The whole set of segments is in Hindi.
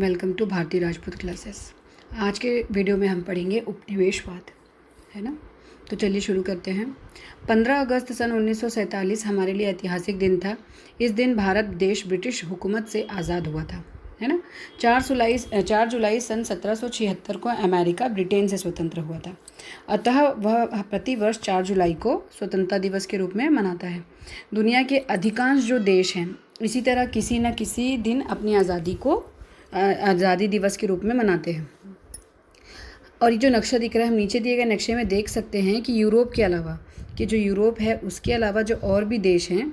Welcome to Bharti Rajput classes. आज के वीडियो में हम पढ़ेंगे उपनिवेशवाद, है ना। तो चलिए शुरू करते हैं। 15 अगस्त सन 1947 हमारे लिए ऐतिहासिक दिन था। इस दिन भारत देश ब्रिटिश हुकूमत से आज़ाद हुआ था, है ना। 4 जुलाई सन 1776 को अमेरिका ब्रिटेन से स्वतंत्र हुआ था। अतः वह प्रतिवर्ष 4 जुलाई को स्वतंत्रता दिवस के रूप में मनाता है। दुनिया के अधिकांश जो देश हैं इसी तरह किसी न किसी दिन अपनी आज़ादी दिवस के रूप में मनाते हैं। और ये जो नक्शा दिख रहा है, हम नीचे दिए गए नक्शे में देख सकते हैं कि यूरोप के अलावा कि जो यूरोप है उसके अलावा जो और भी देश हैं,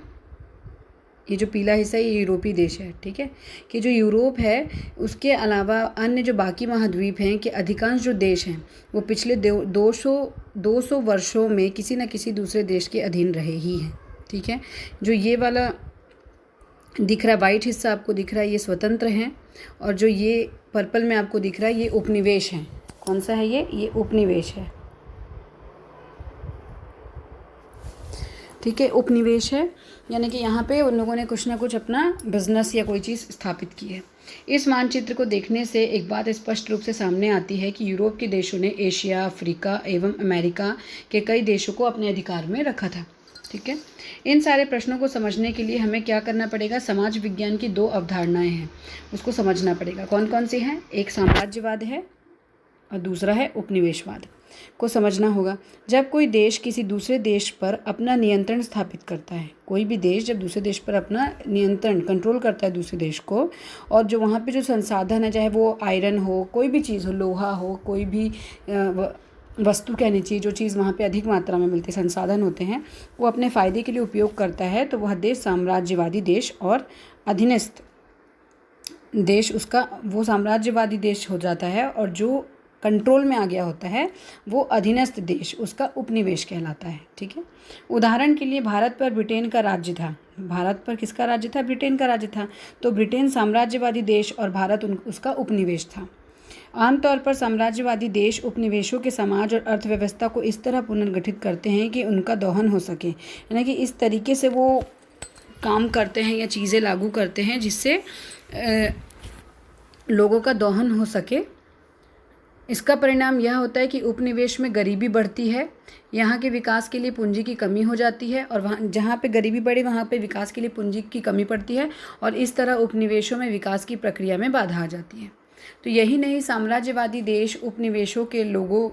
ये जो पीला हिस्सा है ये यूरोपीय देश है, ठीक है। कि जो यूरोप है उसके अलावा अन्य जो बाकी महाद्वीप हैं कि अधिकांश जो देश हैं वो पिछले 200 वर्षों में किसी न किसी दूसरे देश के अधीन रहे ही हैं, ठीक है। जो ये वाला दिख रहा है वाइट हिस्सा आपको दिख रहा है ये स्वतंत्र हैं, और जो ये पर्पल में आपको दिख रहा है ये उपनिवेश हैं। कौन सा है ये उपनिवेश है, ठीक है। उपनिवेश है यानी कि यहाँ पे उन लोगों ने कुछ ना कुछ अपना बिजनेस या कोई चीज़ स्थापित की है। इस मानचित्र को देखने से एक बात स्पष्ट रूप से सामने आती है कि यूरोप के देशों ने एशिया, अफ्रीका एवं अमेरिका के कई देशों को अपने अधिकार में रखा था, ठीक है। इन सारे प्रश्नों को समझने के लिए हमें क्या करना पड़ेगा, समाज विज्ञान की 2 अवधारणाएं हैं उसको समझना पड़ेगा। कौन कौन सी हैं, एक साम्राज्यवाद है और दूसरा है उपनिवेशवाद को समझना होगा। जब कोई देश किसी दूसरे देश पर अपना नियंत्रण स्थापित करता है, कोई भी देश जब दूसरे देश पर अपना नियंत्रण कंट्रोल करता है दूसरे देश को, और जो वहाँ पे जो संसाधन है, चाहे वो आयरन हो, कोई भी चीज़ हो, लोहा हो, कोई भी वस्तु कहनी चाहिए, जो चीज़ वहाँ पे अधिक मात्रा में मिलती है, संसाधन होते हैं, वो अपने फ़ायदे के लिए उपयोग करता है, तो वह देश साम्राज्यवादी देश और अधीनस्थ देश उसका वो साम्राज्यवादी देश हो जाता है, और जो कंट्रोल में आ गया होता है वो अधीनस्थ देश उसका उपनिवेश कहलाता है, ठीक है। उदाहरण के लिए भारत पर ब्रिटेन का राज्य था। भारत पर किसका राज्य था, ब्रिटेन का राज्य था। तो ब्रिटेन साम्राज्यवादी देश और भारत उसका उपनिवेश था। आमतौर पर साम्राज्यवादी देश उपनिवेशों के समाज और अर्थव्यवस्था को इस तरह पुनर्गठित करते हैं कि उनका दोहन हो सके, यानी कि इस तरीके से वो काम करते हैं या चीज़ें लागू करते हैं जिससे लोगों का दोहन हो सके। इसका परिणाम यह होता है कि उपनिवेश में गरीबी बढ़ती है, यहाँ के विकास के लिए पूंजी की कमी हो जाती है, और वहाँ जहाँ पे गरीबी बढ़े वहाँ पे विकास के लिए पूंजी की कमी पड़ती है, और इस तरह उपनिवेशों में विकास की प्रक्रिया में बाधा आ जाती है। तो यही नहीं, साम्राज्यवादी देश उपनिवेशों के लोगों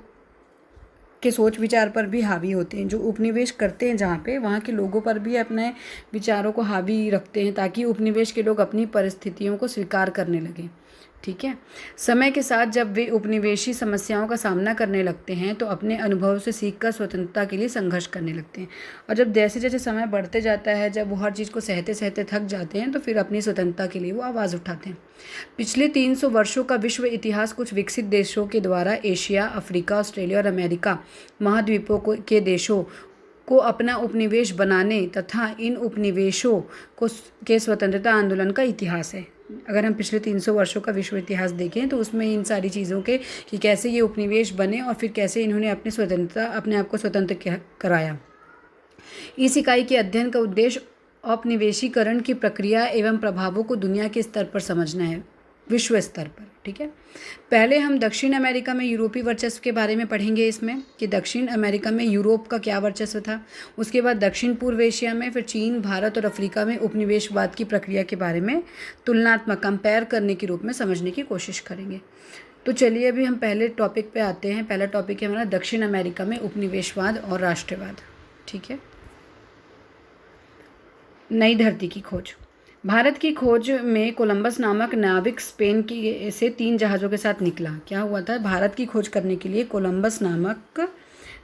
के सोच विचार पर भी हावी होते हैं। जो उपनिवेश करते हैं जहाँ पे, वहाँ के लोगों पर भी अपने विचारों को हावी रखते हैं ताकि उपनिवेश के लोग अपनी परिस्थितियों को स्वीकार करने लगें, ठीक है। समय के साथ जब वे उपनिवेशी समस्याओं का सामना करने लगते हैं तो अपने अनुभव से सीखकर स्वतंत्रता के लिए संघर्ष करने लगते हैं, और जब जैसे जैसे समय बढ़ते जाता है, जब वो हर चीज़ को सहते सहते थक जाते हैं, तो फिर अपनी स्वतंत्रता के लिए वो आवाज़ उठाते हैं। पिछले 300 वर्षों का विश्व इतिहास कुछ विकसित देशों के द्वारा एशिया, अफ्रीका, ऑस्ट्रेलिया और अमेरिका महाद्वीपों के देशों को अपना उपनिवेश बनाने तथा इन उपनिवेशों के स्वतंत्रता आंदोलन का इतिहास है। अगर हम पिछले 300 वर्षों का विश्व इतिहास देखें तो उसमें इन सारी चीज़ों के कि कैसे ये उपनिवेश बने और फिर कैसे इन्होंने अपने आप को स्वतंत्र कराया। इस इकाई के अध्ययन का उद्देश्य औपनिवेशीकरण की प्रक्रिया एवं प्रभावों को दुनिया के स्तर पर समझना है, विश्व स्तर पर, ठीक है। पहले हम दक्षिण अमेरिका में यूरोपीय वर्चस्व के बारे में पढ़ेंगे, इसमें कि दक्षिण अमेरिका में यूरोप का क्या वर्चस्व था। उसके बाद दक्षिण पूर्व एशिया में, फिर चीन, भारत और अफ्रीका में उपनिवेशवाद की प्रक्रिया के बारे में तुलनात्मक कंपेयर करने के रूप में समझने की कोशिश करेंगे। तो चलिए अभी हम पहले टॉपिक पे आते हैं। पहला टॉपिक है हमारा दक्षिण अमेरिका में उपनिवेशवाद और राष्ट्रवाद, ठीक है। नई धरती की खोज। भारत की खोज में कोलंबस नामक नाविक स्पेन से 3 जहाज़ों के साथ निकला। क्या हुआ था, भारत की खोज करने के लिए कोलंबस नामक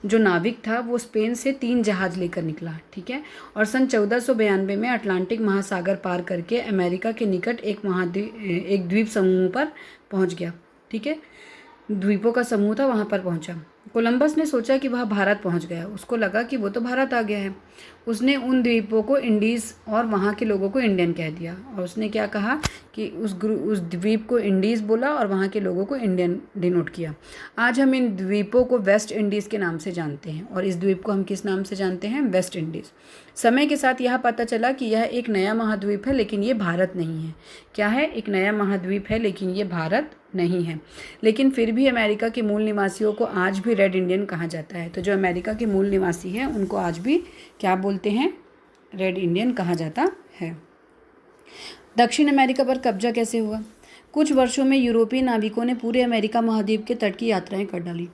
जो नाविक था वो स्पेन से 3 जहाज़ लेकर निकला, ठीक है। और सन 1492 में अटलांटिक महासागर पार करके अमेरिका के निकट एक द्वीप समूह पर पहुंच गया, ठीक है। द्वीपों का समूह था वहाँ पर पहुँचा। कोलंबस ने सोचा कि वह भारत पहुँच गया। उसको लगा कि वो तो भारत आ गया है। उसने उन द्वीपों को इंडीज़ और वहाँ के लोगों को इंडियन कह दिया, और उसने क्या कहा कि उस द्वीप को इंडीज़ बोला और वहाँ के लोगों को इंडियन डिनोट किया। आज हम इन द्वीपों को वेस्ट इंडीज़ के नाम से जानते हैं, और इस द्वीप को हम किस नाम से जानते हैं? West Indies. समय के साथ यह पता चला कि यह एक नया महाद्वीप है, लेकिन ये भारत नहीं है। क्या है? एक नया महाद्वीप है, लेकिन ये भारत नहीं है। लेकिन फिर भी अमेरिका के मूल निवासियों को आज भी रेड इंडियन कहा जाता है। तो जो अमेरिका के मूल निवासी हैं उनको आज भी क्या बोलते हैं? रेड इंडियन कहा जाता है। दक्षिण अमेरिका पर कब्जा कैसे हुआ? कुछ वर्षों में यूरोपीय नाविकों ने पूरे अमेरिका महाद्वीप के तट की यात्राएं कर डाली।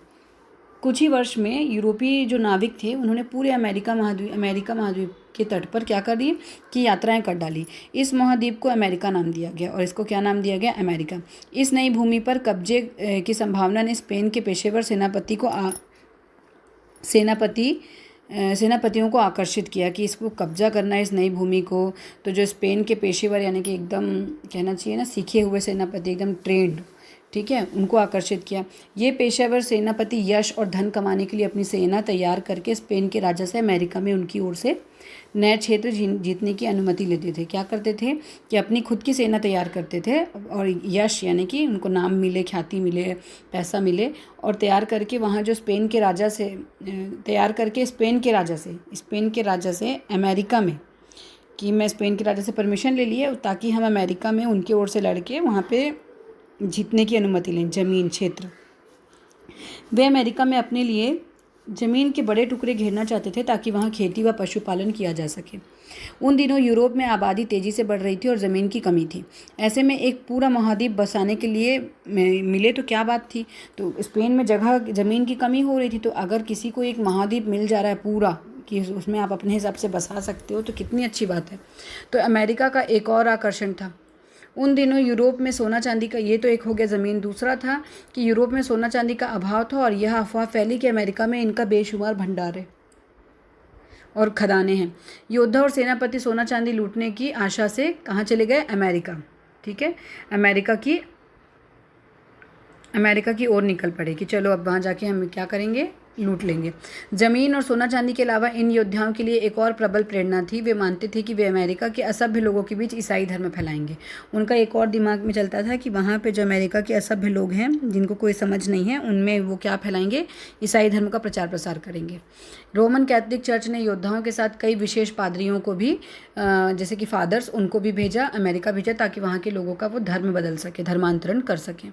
कुछ ही वर्ष में यूरोपीय जो नाविक थे उन्होंने पूरे अमेरिका महाद्वीप के तट पर क्या कर दी कि यात्राएं कर डाली। इस महाद्वीप को अमेरिका नाम दिया गया, और इसको क्या नाम दिया गया? अमेरिका। इस नई भूमि पर कब्जे की संभावना ने स्पेन के पेशेवर सेनापतियों को आकर्षित किया कि इसको कब्जा करना है, इस नई भूमि को। तो जो स्पेन के पेशेवर यानी कि एकदम कहना चाहिए ना सीखे हुए सेनापति, एकदम ट्रेंड, ठीक है, उनको आकर्षित किया। ये पेशेवर सेनापति यश और धन कमाने के लिए अपनी सेना तैयार करके स्पेन के राजा से अमेरिका में उनकी ओर से नए क्षेत्र जीतने की अनुमति लेते थे। क्या करते थे कि अपनी खुद की सेना तैयार करते थे, और यश यानी कि उनको नाम मिले, ख्याति मिले, पैसा मिले, और तैयार करके वहाँ जो स्पेन के राजा से अमेरिका में, कि मैं स्पेन के राजा से परमिशन ले लिए ताकि हम अमेरिका में उनकी ओर से लड़के वहाँ पे जीतने की अनुमति लें, जमीन क्षेत्र। वे अमेरिका में अपने लिए ज़मीन के बड़े टुकड़े घेरना चाहते थे ताकि वहाँ खेती व पशुपालन किया जा सके। उन दिनों यूरोप में आबादी तेज़ी से बढ़ रही थी और ज़मीन की कमी थी। ऐसे में एक पूरा महाद्वीप बसाने के लिए मिले तो क्या बात थी। तो स्पेन में ज़मीन की कमी हो रही थी, तो अगर किसी को एक महाद्वीप मिल जा रहा है पूरा कि उसमें आप अपने हिसाब से बसा सकते हो तो कितनी अच्छी बात है। तो अमेरिका का एक और आकर्षण था। उन दिनों यूरोप में सोना चांदी का, ये तो एक हो गया ज़मीन, दूसरा था कि यूरोप में सोना चांदी का अभाव था, और यह अफवाह फैली कि अमेरिका में इनका बेशुमार भंडार है और खदानें हैं। योद्धा और सेनापति सोना चांदी लूटने की आशा से कहाँ चले गए? अमेरिका। ठीक है, अमेरिका की ओर निकल पड़े कि चलो अब वहाँ जाके हम क्या करेंगे? लूट लेंगे। ज़मीन और सोना चांदी के अलावा इन योद्धाओं के लिए एक और प्रबल प्रेरणा थी। वे मानते थे कि वे अमेरिका के असभ्य लोगों के बीच ईसाई धर्म फैलाएंगे। उनका एक और दिमाग में चलता था कि वहाँ पे जो अमेरिका के असभ्य लोग हैं जिनको कोई समझ नहीं है, उनमें वो क्या फैलाएंगे? ईसाई धर्म का प्रचार प्रसार करेंगे। रोमन कैथोलिक चर्च ने योद्धाओं के साथ कई विशेष पादरियों को भी जैसे कि फादर्स, उनको भी अमेरिका भेजा ताकि वहाँ के लोगों का वो धर्म बदल सके, धर्मांतरण कर सकें।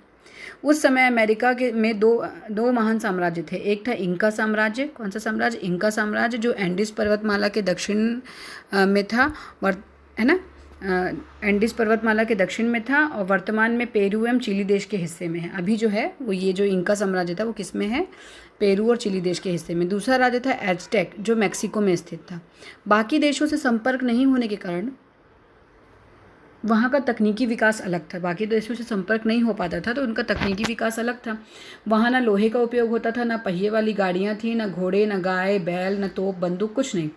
उस समय अमेरिका में दो महान साम्राज्य थे। एक था इंका साम्राज्य। कौन सा साम्राज्य? इंका साम्राज्य, जो एंडीज पर्वतमाला के दक्षिण में था, है ना, एंडीज पर्वतमाला के दक्षिण में था, और वर्तमान में पेरू एवं चिली देश के हिस्से में है। अभी जो है वो ये जो इंका साम्राज्य था वो किस में है? पेरू और चिली देश के हिस्से में। दूसरा राज्य था एज़टेक, जो मैक्सिको में स्थित था। बाकी देशों से संपर्क नहीं होने के कारण वहाँ का तकनीकी विकास अलग था। बाकी देशों से संपर्क नहीं हो पाता था तो उनका तकनीकी विकास अलग था। वहाँ ना लोहे का उपयोग होता था, ना पहिए वाली गाड़ियाँ थी, ना घोड़े, ना गाय बैल, ना तोप बंदूक, कुछ नहीं।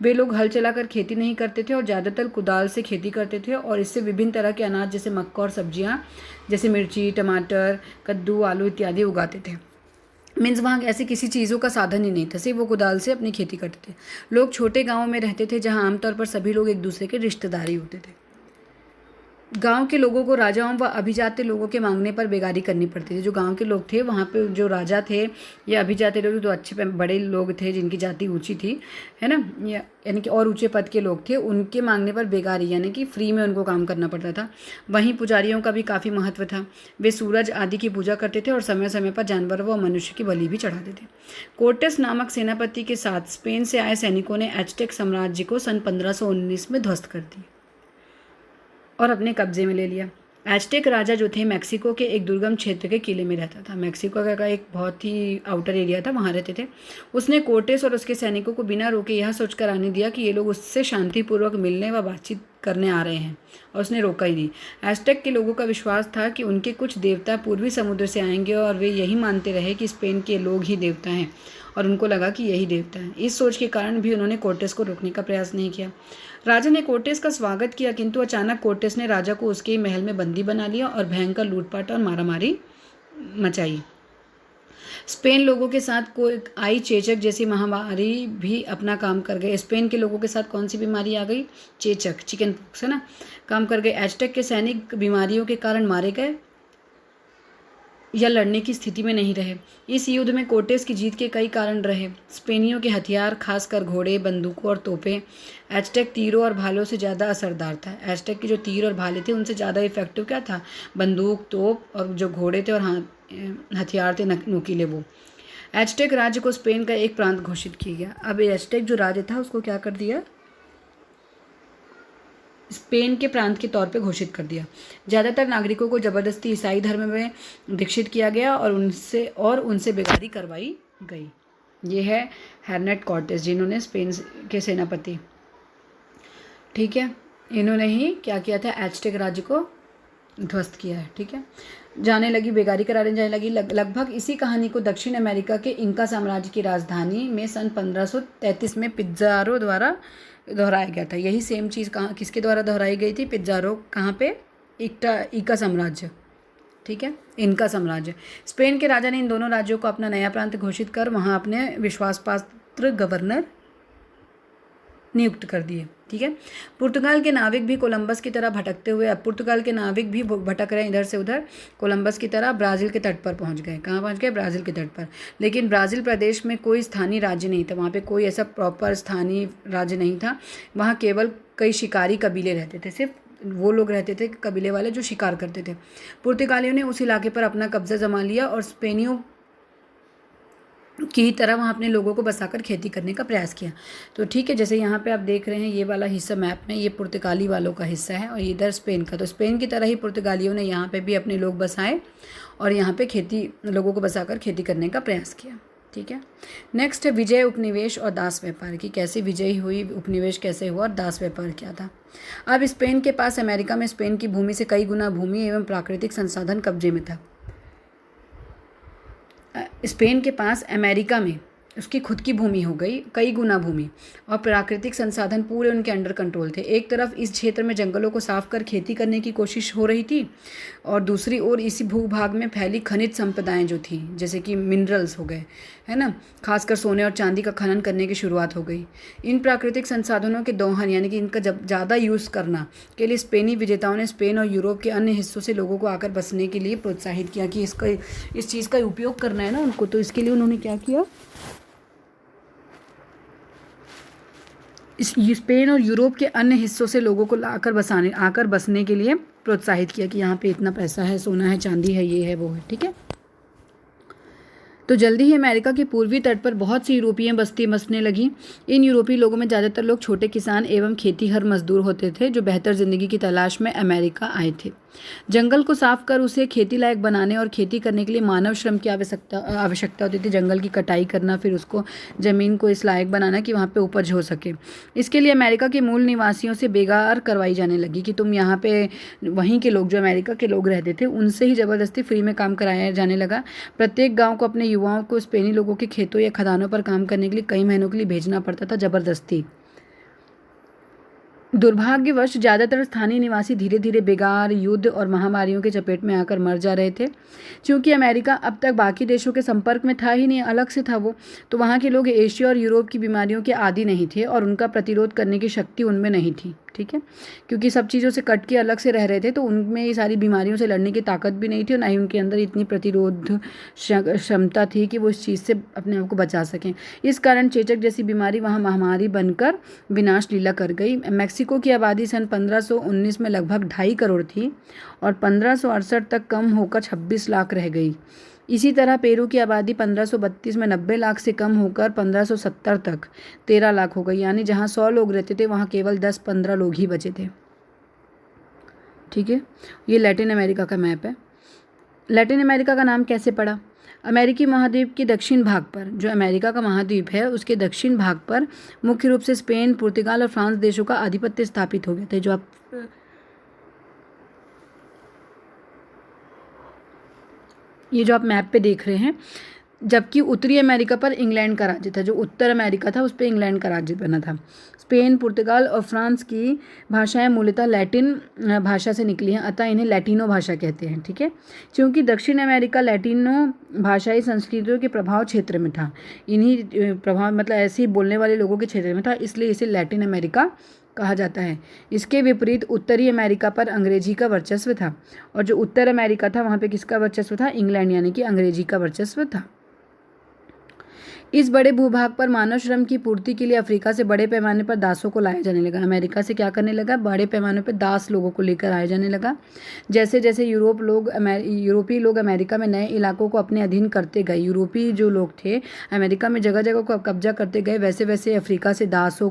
वे लोग हल चलाकर खेती नहीं करते थे और ज़्यादातर कुदाल से खेती करते थे, और इससे विभिन्न तरह के अनाज जैसे मक्का और सब्जियाँ जैसे मिर्ची, टमाटर, कद्दू, आलू इत्यादि उगाते थे। मीन्स वहाँ ऐसी किसी चीज़ों का साधन ही नहीं था, सिर्फ वो कुदाल से अपनी खेती करते थे। लोग छोटे गाँव में रहते थे जहाँ आमतौर पर सभी लोग एक दूसरे के रिश्तेदारी होते थे। गांव के लोगों को राजाओं व अभिजाते लोगों के मांगने पर बेगारी करनी पड़ती थी। जो गांव के लोग थे वहाँ पे जो राजा थे या अभिजाते लोग, जो अच्छे बड़े लोग थे जिनकी जाति ऊंची थी, है ना, यानी कि और ऊंचे पद के लोग थे, उनके मांगने पर बेगारी यानी कि फ्री में उनको काम करना पड़ता था। वहीं पुजारियों का भी काफ़ी महत्व था। वे सूरज आदि की पूजा करते थे और समय समय पर जानवर व मनुष्य की बलि भी चढ़ाते थे। कोर्टेस नामक सेनापति के साथ स्पेन से आए सैनिकों ने एज़टेक साम्राज्य को सन 1519 में ध्वस्त कर दिया और अपने कब्जे में ले लिया। एज़टेक राजा जो थे मैक्सिको के एक दुर्गम क्षेत्र के किले में रहता था। मैक्सिको का एक बहुत ही आउटर एरिया था, वहाँ रहते थे। उसने कोर्टेस और उसके सैनिकों को बिना रोके यह सोचकर आने दिया कि ये लोग उससे शांतिपूर्वक मिलने व बातचीत करने आ रहे हैं, और उसने रोका ही नहीं। एज़टेक के लोगों का विश्वास था कि उनके कुछ देवता पूर्वी समुद्र से आएंगे, और वे यही मानते रहे कि स्पेन के लोग ही देवता हैं, और उनको लगा कि यही देवता है। इस सोच के कारण भी उन्होंने कोर्टेस को रोकने का प्रयास नहीं किया। राजा ने कोर्टेस का स्वागत किया, किंतु अचानक कोर्टेस ने राजा को उसके महल में बंदी बना लिया और भयंकर लूटपाट और मारामारी मचाई। स्पेन लोगों के साथ कोई आई चेचक जैसी महामारी भी अपना काम कर गए। स्पेन के लोगों के साथ कौन सी बीमारी आ गई? चेचक, चिकन पॉक्स, है ना, काम कर गए। एज़टेक के सैनिक बीमारियों के कारण मारे गए या लड़ने की स्थिति में नहीं रहे। इस युद्ध में कोर्टेस की जीत के कई कारण रहे। स्पेनियों के हथियार, खासकर घोड़े, बंदूकों और तोपें, एज़टेक तीरों और भालों से ज़्यादा असरदार था। एज़टेक के जो तीर और भाले थे उनसे ज़्यादा इफेक्टिव क्या था? बंदूक, तोप और जो घोड़े थे और हथियार थे नुकीले वो। एज़टेक राज्य को स्पेन का एक प्रांत घोषित किया गया। अब एज़टेक जो राज्य था उसको क्या कर दिया? स्पेन के प्रांत के तौर पे घोषित कर दिया। ज़्यादातर नागरिकों को ज़बरदस्ती ईसाई धर्म में दीक्षित किया गया और उनसे बेगारी करवाई गई। ये है हर्नेट कॉर्टेस, जिन्होंने स्पेन के सेनापति, ठीक है, इन्होंने ही क्या किया था? एज़टेक राज्य को ध्वस्त किया है। ठीक है, जाने लगी, बेगारी कराने जाने लगी। लगभग इसी कहानी को दक्षिण अमेरिका के इंका साम्राज्य की राजधानी में सन 1533 में पिज़ारो द्वारा दोहराया गया था। यही सेम चीज़ कहाँ किसके द्वारा दोहराई गई थी? पिज़ारो, कहाँ पे? इंका साम्राज्य, ठीक है, इनका साम्राज्य। स्पेन के राजा ने इन दोनों राज्यों को अपना नया प्रांत घोषित कर वहाँ अपने विश्वासपात्र गवर्नर नियुक्त कर दिए। ठीक है, पुर्तगाल के नाविक भी कोलंबस की तरह भटकते हुए, अब पुर्तगाल के नाविक भी भटक रहे हैं इधर से उधर, कोलंबस की तरह ब्राज़ील के तट पर पहुंच गए। कहाँ पहुंच गए? ब्राज़ील के तट पर। लेकिन ब्राज़ील प्रदेश में कोई स्थानीय राज्य नहीं था, वहाँ पे कोई ऐसा प्रॉपर स्थानीय राज्य नहीं था। वहाँ केवल कई शिकारी कबीले रहते थे, सिर्फ वो लोग रहते थे कबीले वाले जो शिकार करते थे। पुर्तगालियों ने उस इलाके पर अपना कब्जा जमा लिया और स्पेनियों की तरह वहाँ अपने लोगों को बसाकर खेती करने का प्रयास किया। तो ठीक है, जैसे यहाँ पे आप देख रहे हैं ये वाला हिस्सा मैप में, ये पुर्तगाली वालों का हिस्सा है और इधर स्पेन का। तो स्पेन की तरह ही पुर्तगालियों ने यहाँ पे भी अपने लोग बसाए और यहाँ पे लोगों को बसाकर खेती करने का प्रयास किया। ठीक है, नेक्स्ट है विजय, उपनिवेश और दास व्यापार की। कैसे विजयी हुई, उपनिवेश कैसे हुआ और दास व्यापार क्या था। अब स्पेन के पास अमेरिका में स्पेन की भूमि से कई गुना भूमि एवं प्राकृतिक संसाधन कब्जे में था। स्पेन के पास अमेरिका में उसकी खुद की भूमि हो गई, कई गुना भूमि, और प्राकृतिक संसाधन पूरे उनके अंडर कंट्रोल थे। एक तरफ इस क्षेत्र में जंगलों को साफ कर खेती करने की कोशिश हो रही थी और दूसरी ओर इसी भूभाग में फैली खनिज संपदाएं जो थी, जैसे कि मिनरल्स हो गए, है ना, खासकर सोने और चांदी का खनन करने की शुरुआत हो गई। इन प्राकृतिक संसाधनों के दोहन यानी कि इनका जब ज़्यादा यूज़ करना के लिए स्पेनी विजेताओं ने स्पेन और यूरोप के अन्य हिस्सों से लोगों को आकर बसने के लिए प्रोत्साहित किया कि इस चीज़ का उपयोग करना है ना उनको, तो इसके लिए उन्होंने क्या किया? स्पेन और यूरोप के अन्य हिस्सों से लोगों को आकर बसने के लिए प्रोत्साहित किया कि यहाँ पे इतना पैसा है, सोना है, चांदी है, ये है, वो है। ठीक है, तो जल्दी ही अमेरिका के पूर्वी तट पर बहुत सी यूरोपीय बस्ती बसने लगी। इन यूरोपीय लोगों में ज़्यादातर लोग छोटे किसान एवं खेतीहर मजदूर होते थे जो बेहतर ज़िंदगी की तलाश में अमेरिका आए थे। जंगल को साफ कर उसे खेती लायक बनाने और खेती करने के लिए मानव श्रम की आवश्यकता होती थी। जंगल की कटाई करना, फिर उसको ज़मीन को इस लायक बनाना कि वहाँ पे उपज हो सके। इसके लिए अमेरिका के मूल निवासियों से बेगार करवाई जाने लगी कि तुम यहाँ पे, वहीं के लोग जो अमेरिका के लोग रहते थे उनसे ही ज़बरदस्ती फ्री में काम कराया जाने लगा। प्रत्येक गाँव को अपने युवाओं को स्पेनी लोगों के खेतों या खदानों पर काम करने के लिए कई महीनों के लिए भेजना पड़ता था, ज़बरदस्ती। दुर्भाग्यवश ज़्यादातर स्थानीय निवासी धीरे धीरे बेगार, युद्ध और महामारियों के चपेट में आकर मर जा रहे थे। क्योंकि अमेरिका अब तक बाकी देशों के संपर्क में था ही नहीं, अलग से था वो, तो वहाँ के लोग एशिया और यूरोप की बीमारियों के आदी नहीं थे और उनका प्रतिरोध करने की शक्ति उनमें नहीं थी। ठीक है, क्योंकि सब चीज़ों से कट के अलग से रह रहे थे तो उनमें ये सारी बीमारियों से लड़ने की ताकत भी नहीं थी और ना ही उनके अंदर इतनी प्रतिरोध क्षमता थी कि वो इस चीज़ से अपने आप को बचा सकें। इस कारण चेचक जैसी बीमारी वहाँ महामारी बनकर विनाश लीला कर गई। मैक्सिको की आबादी सन 1519 में लगभग 2.5 करोड़ थी और 1568 तक कम होकर 26 लाख रह गई। इसी तरह पेरू की आबादी 1532 में 90 लाख से कम होकर 1570 तक 13 लाख हो गई। यानी जहाँ 100 लोग रहते थे वहाँ केवल 10-15 लोग ही बचे थे। ठीक है, ये लैटिन अमेरिका का मैप है। लैटिन अमेरिका का नाम कैसे पड़ा? अमेरिकी महाद्वीप के दक्षिण भाग पर, जो अमेरिका का महाद्वीप है उसके दक्षिण भाग पर मुख्य रूप से स्पेन, पुर्तगाल और फ्रांस देशों का आधिपत्य स्थापित हो गया था। ये जो आप मैप पे देख रहे हैं, जबकि उत्तरी अमेरिका पर इंग्लैंड का राज्य था। जो उत्तर अमेरिका था उस पर इंग्लैंड का राज्य बना था। स्पेन, पुर्तगाल और फ्रांस की भाषाएं मूलतः लैटिन भाषा से निकली हैं, अतः इन्हें लैटिनो भाषा कहते हैं। ठीक है, क्योंकि दक्षिण अमेरिका लैटिनो भाषाई संस्कृतियों के प्रभाव क्षेत्र में था, इन्हीं प्रभाव मतलब ऐसे ही बोलने वाले लोगों के क्षेत्र में था, इसलिए इसे लैटिन अमेरिका कहा जाता है। इसके विपरीत उत्तरी अमेरिका पर अंग्रेजी का वर्चस्व था, और जो उत्तर अमेरिका था वहाँ पे किसका वर्चस्व था? इंग्लैंड यानी कि अंग्रेजी का वर्चस्व था। इस बड़े भूभाग पर मानव श्रम की पूर्ति के लिए अफ्रीका से बड़े पैमाने पर दासों को लाया जाने लगा। अमेरिका से क्या करने लगा? बड़े पैमाने पर दास लोगों को लेकर आया जाने लगा। जैसे जैसे यूरोपीय लोग अमेरिका में नए इलाकों को अपने अधीन करते गए, यूरोपीय जो लोग थे अमेरिका में जगह जगह को कब्जा करते गए, वैसे वैसे अफ्रीका से दासों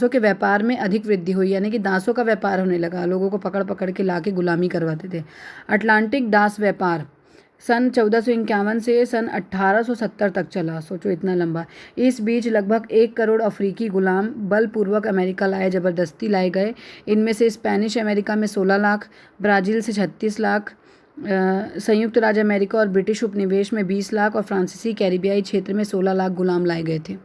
के व्यापार में अधिक वृद्धि हुई, यानी कि दासों का व्यापार होने लगा। लोगों को पकड़ पकड़ के ला के गुलामी करवाते थे। अटलांटिक दास व्यापार सन 1451 से सन 1870 तक चला। सोचो इतना लंबा। इस बीच लगभग 1 करोड़ अफ्रीकी गुलाम बलपूर्वक अमेरिका जबरदस्ती लाए गए। इनमें से स्पेनिश अमेरिका में 16 लाख, ब्राज़ील से 36 लाख, संयुक्त राज्य अमेरिका और ब्रिटिश उपनिवेश में 20 लाख और फ्रांसीसी कैरिबियाई क्षेत्र में 16 लाख गुलाम लाए गए थे।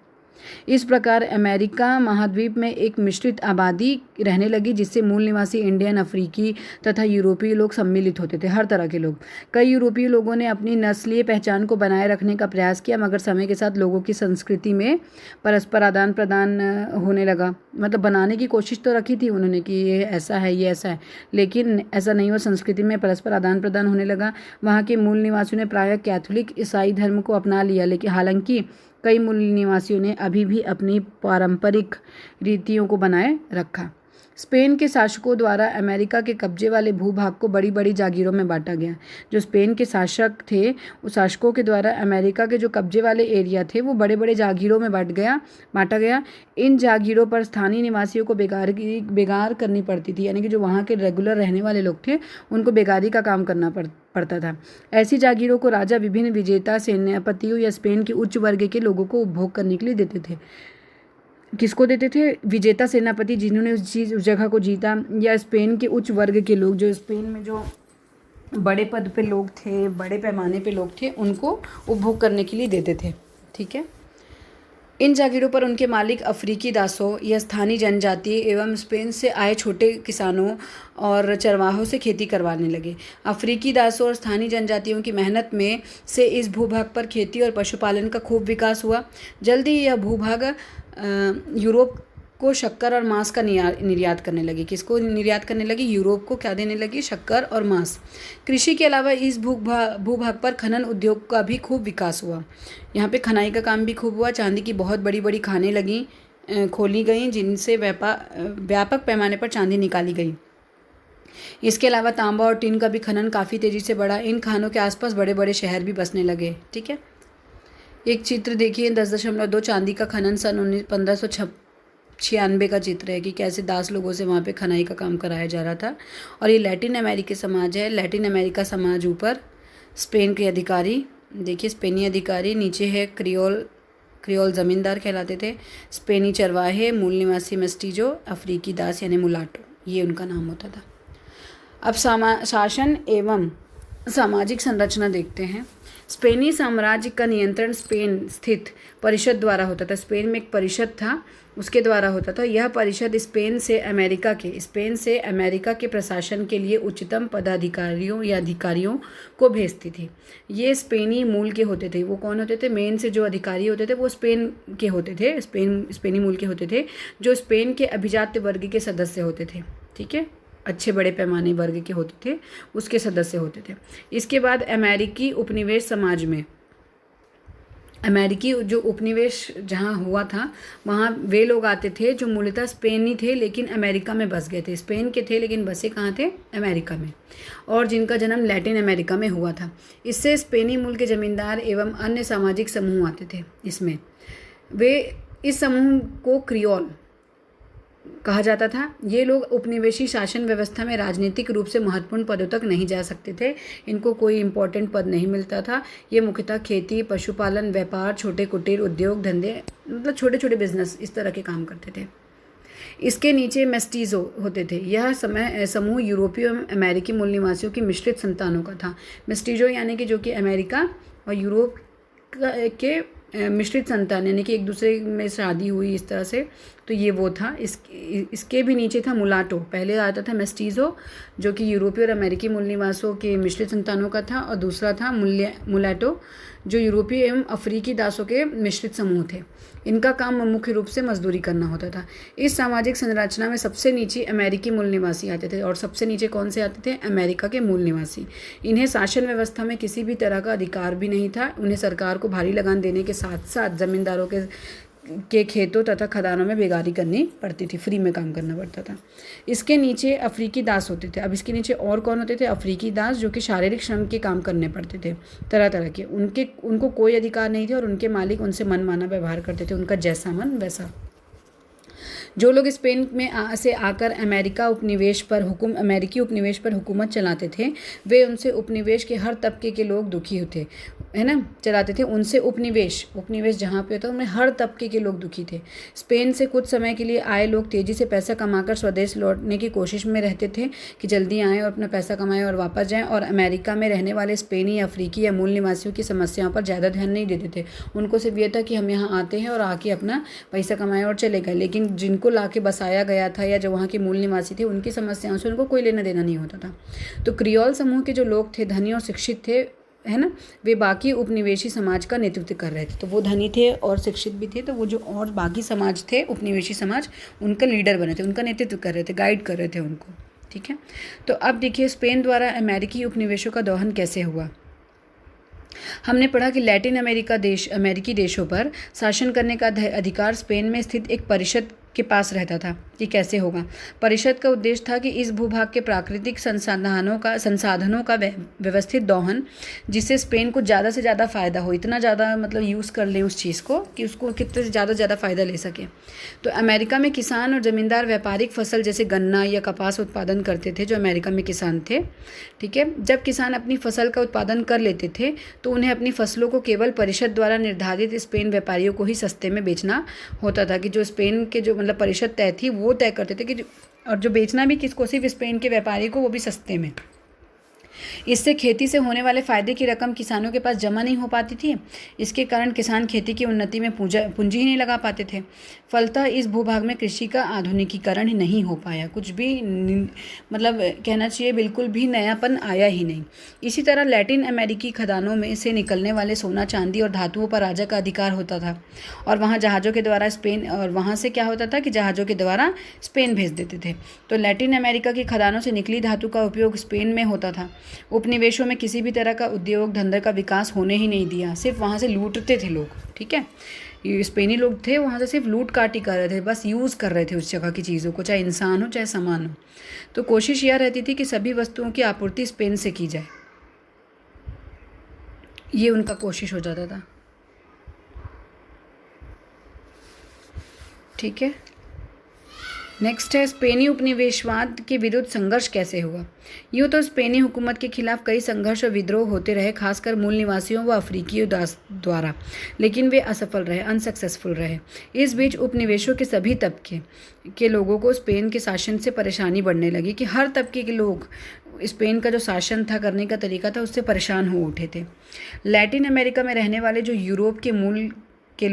इस प्रकार अमेरिका महाद्वीप में एक मिश्रित आबादी रहने लगी, जिससे मूल निवासी इंडियन, अफ्रीकी तथा यूरोपीय लोग सम्मिलित होते थे, हर तरह के लोग। कई यूरोपीय लोगों ने अपनी नस्लीय पहचान को बनाए रखने का प्रयास किया, मगर समय के साथ लोगों की संस्कृति में परस्पर आदान प्रदान होने लगा। मतलब बनाने की कोशिश तो रखी थी उन्होंने कि ये ऐसा है, ये ऐसा है, लेकिन ऐसा नहीं हुआ। संस्कृति में परस्पर आदान प्रदान होने लगा। वहाँ के मूल निवासियों ने प्रायः कैथोलिक ईसाई धर्म को अपना लिया, लेकिन हालांकि कई मूल निवासियों ने अभी भी अपनी पारंपरिक रीतियों को बनाए रखा। स्पेन के शासकों द्वारा अमेरिका के कब्जे वाले भूभाग को बड़ी बड़ी जागीरों में बांटा गया। जो स्पेन के शासक थे, उस शासकों के द्वारा अमेरिका के जो कब्जे वाले एरिया थे वो बड़े बड़े जागीरों में बांटा गया। इन जागीरों पर स्थानीय निवासियों को बेगार करनी पड़ती थी, यानी कि जो वहाँ के रेगुलर रहने वाले लोग थे उनको बेगारी का काम करना पड़ता था। ऐसी जागीरों को राजा विभिन्न विजेता सेनापतियों या स्पेन के उच्च वर्ग के लोगों को उपभोग करने के लिए देते थे। किसको देते थे? विजेता सेनापति, जिन्होंने उस जगह को जीता, या स्पेन के उच्च वर्ग के लोग, जो स्पेन में जो बड़े पद पे लोग थे, बड़े पैमाने पे लोग थे, उनको उपभोग करने के लिए देते थे। ठीक है, इन जागीरों पर उनके मालिक अफ्रीकी दासों या स्थानीय जनजातीय एवं स्पेन से आए छोटे किसानों और चरवाहों से खेती करवाने लगे। अफ्रीकी दासों और स्थानीय जनजातियों की मेहनत में से इस भूभाग पर खेती और पशुपालन का खूब विकास हुआ। जल्दी ही यह भूभाग यूरोप को शक्कर और मांस का निर्यात करने लगी। किसको निर्यात करने लगी? यूरोप को क्या देने लगी? शक्कर और मांस। कृषि के अलावा इस भूभाग पर खनन उद्योग का भी खूब विकास हुआ। यहाँ पे खनाई का काम भी खूब हुआ। चांदी की बहुत बड़ी बड़ी खानें खोली गईं, जिनसे व्यापक पैमाने पर चांदी निकाली गई। इसके अलावा तांबा और टिन का भी खनन काफ़ी तेज़ी से बढ़ा। इन खानों के आसपास बड़े बड़े शहर भी बसने लगे। ठीक है, एक चित्र देखिए, 10.2 चांदी का खनन सन 1596 का चित्र है कि कैसे दास लोगों से वहाँ पे खनाई का काम कराया जा रहा था। और ये लैटिन अमेरिकी समाज है। लैटिन अमेरिका समाज ऊपर स्पेन के अधिकारी, देखिए स्पेनी अधिकारी, नीचे है क्रियोल ज़मींदार कहलाते थे, स्पेनी चरवाहे, मूल निवासी मेस्टीजो, अफ्रीकी दास यानी मुलाटो, ये उनका नाम होता था। अब शासन एवं सामाजिक संरचना देखते हैं। स्पेनी साम्राज्य का नियंत्रण स्पेन स्थित परिषद द्वारा होता था। स्पेन में एक परिषद था, उसके द्वारा होता था। यह परिषद स्पेन से अमेरिका के प्रशासन के लिए उच्चतम पदाधिकारियों या अधिकारियों को भेजती थी। ये स्पेनी मूल के होते थे। वो कौन होते थे? मेन से जो अधिकारी होते थे वो स्पेन के होते थे, स्पेनी मूल के होते थे, जो स्पेन के अभिजात्य वर्ग के सदस्य होते थे। ठीक है, अच्छे बड़े पैमाने वर्ग के होते थे, उसके सदस्य होते थे। इसके बाद अमेरिकी उपनिवेश समाज में, अमेरिकी जो उपनिवेश जहाँ हुआ था वहाँ वे लोग आते थे जो मूलतः स्पेनी थे लेकिन अमेरिका में बस गए थे। स्पेन के थे लेकिन बसे कहाँ थे? अमेरिका में, और जिनका जन्म लैटिन अमेरिका में हुआ था। इससे स्पेनी मूल के जमींदार एवं अन्य सामाजिक समूह आते थे। इसमें वे इस समूह को क्रियोल कहा जाता था। ये लोग उपनिवेशी शासन व्यवस्था में राजनीतिक रूप से महत्वपूर्ण पदों तक नहीं जा सकते थे। इनको कोई इम्पोर्टेंट पद नहीं मिलता था। ये मुख्यतः खेती, पशुपालन, व्यापार, छोटे कुटीर उद्योग धंधे, मतलब छोटे छोटे बिजनेस, इस तरह के काम करते थे। इसके नीचे मेस्टीजो होते थे। यह समूह यूरोपीय एवं अमेरिकी मूल निवासियों की मिश्रित संतानों का था। मेस्टीजो यानी कि जो कि अमेरिका और यूरोप के मिश्रित संतान, यानी कि एक दूसरे में शादी हुई इस तरह से, तो ये वो था। इसके भी नीचे था मुलाटो। पहले आता था मेस्टीजो जो कि यूरोपीय और अमेरिकी मूल निवासों के मिश्रित संतानों का था, और दूसरा था मुलाटो जो यूरोपीय एवं अफ्रीकी दासों के मिश्रित समूह थे। इनका काम मुख्य रूप से मजदूरी करना होता था। इस सामाजिक संरचना में सबसे नीचे अमेरिकी मूल निवासी आते थे, और सबसे नीचे कौन से आते थे? अमेरिका के मूल निवासी। इन्हें शासन व्यवस्था में किसी भी तरह का अधिकार भी नहीं था। उन्हें सरकार को भारी लगान देने के साथ साथ जमींदारों के खेतों तथा खदानों में बेगारी करनी पड़ती थी, फ्री में काम करना पड़ता था। इसके नीचे अफ्रीकी दास होते थे। अब इसके नीचे और कौन होते थे? अफ्रीकी दास जो कि शारीरिक श्रम के काम करने पड़ते थे तरह तरह के। उनको कोई अधिकार नहीं थे और उनके मालिक उनसे मनमाना व्यवहार करते थे, उनका जैसा मन वैसा। जो लोग स्पेन में से आकर अमेरिकी उपनिवेश पर हुकूमत चलाते थे, वे उनसे उपनिवेश के हर तबके के लोग दुखी होते, है ना, चलाते थे। उनसे उपनिवेश जहाँ पे होता है उनमें हर तबके के लोग दुखी थे। स्पेन से कुछ समय के लिए आए लोग तेज़ी से पैसा कमाकर स्वदेश लौटने की कोशिश में रहते थे कि जल्दी आएँ और अपना पैसा कमाएं और वापस जाएं, और अमेरिका में रहने वाले स्पेनी, अफ्रीकी या मूल निवासियों की समस्याओं पर ज़्यादा ध्यान नहीं देते थे। उनको सिर्फ ये था कि हम यहाँ आते हैं और आके अपना पैसा कमाएं और चले गए। लेकिन जिनको लाके बसाया गया था या जो वहाँ के मूल निवासी थे, उनकी समस्याओं से उनको कोई लेना देना नहीं होता था। तो क्रियोल समूह के जो लोग थे, धनी और शिक्षित थे, है ना, वे बाकी उपनिवेशी समाज का नेतृत्व कर रहे थे। तो वो धनी थे और शिक्षित भी थे, तो वो जो और बाकी समाज थे, उपनिवेशी समाज, उनका लीडर बने थे, उनका नेतृत्व कर रहे थे, गाइड कर रहे थे उनको। ठीक है, तो अब देखिए स्पेन द्वारा अमेरिकी उपनिवेशों का दोहन कैसे हुआ। हमने पढ़ा कि लैटिन अमेरिकी देशों पर शासन करने का अधिकार स्पेन में स्थित एक परिषद के पास रहता था। कि कैसे होगा? परिषद का उद्देश्य था कि इस भूभाग के प्राकृतिक संसाधनों का व्यवस्थित दोहन, जिससे स्पेन को ज़्यादा से ज़्यादा फ़ायदा हो, इतना ज़्यादा मतलब यूज़ कर लें उस चीज़ को कि उसको कितने से ज़्यादा फ़ायदा ले सके। तो अमेरिका में किसान और ज़मींदार व्यापारिक फसल जैसे गन्ना या कपास उत्पादन करते थे, जो अमेरिका में किसान थे। ठीक है, जब किसान अपनी फसल का उत्पादन कर लेते थे तो उन्हें अपनी फसलों को केवल परिषद द्वारा निर्धारित स्पेन व्यापारियों को ही सस्ते में बेचना होता था। कि जो स्पेन के जो मतलब परिषद तय थी वो तय करते थे कि और जो बेचना भी किसको? सिर्फ स्पेन के व्यापारी को, वो भी सस्ते में। इससे खेती से होने वाले फायदे की रकम किसानों के पास जमा नहीं हो पाती थी। इसके कारण किसान खेती की उन्नति में पूंजी ही नहीं लगा पाते थे। फलतः इस भूभाग में कृषि का आधुनिकीकरण ही नहीं हो पाया। कुछ भी मतलब कहना चाहिए बिल्कुल भी नयापन आया ही नहीं। इसी तरह लैटिन अमेरिकी खदानों में से निकलने वाले सोना, चांदी और धातुओं पर राजा का अधिकार होता था, और वहाँ जहाज़ों के द्वारा वहाँ से क्या होता था कि जहाज़ों के द्वारा स्पेन भेज देते थे। तो लैटिन अमेरिका की खदानों से निकली धातु का उपयोग स्पेन में होता था। उपनिवेशों में किसी भी तरह का उद्योग धंधे का विकास होने ही नहीं दिया, सिर्फ वहाँ से लूटते थे लोग। ठीक है, ये स्पेनी लोग थे, वहाँ से सिर्फ लूट काटी कर रहे थे, बस यूज़ कर रहे थे उस जगह की चीज़ों को, चाहे इंसान हो चाहे सामान हो। तो कोशिश यह रहती थी कि सभी वस्तुओं की आपूर्ति स्पेन से की जाए, ये उनका कोशिश हो जाता था। ठीक है, नेक्स्ट है स्पेनी उपनिवेशवाद के विरुद्ध संघर्ष कैसे हुआ। यूँ तो स्पेनी हुकूमत के खिलाफ कई संघर्ष और विद्रोह होते रहे, खासकर मूल निवासियों व अफ्रीकी द्वारा, लेकिन वे असफल रहे, अनसक्सेसफुल रहे। इस बीच उपनिवेशों के सभी तबके के लोगों को स्पेन के शासन से परेशानी बढ़ने लगी। कि हर तबके के लोग स्पेन का जो शासन था, करने का तरीका था, उससे परेशान हो उठे थे। लैटिन अमेरिका में रहने वाले जो यूरोपीय मूल के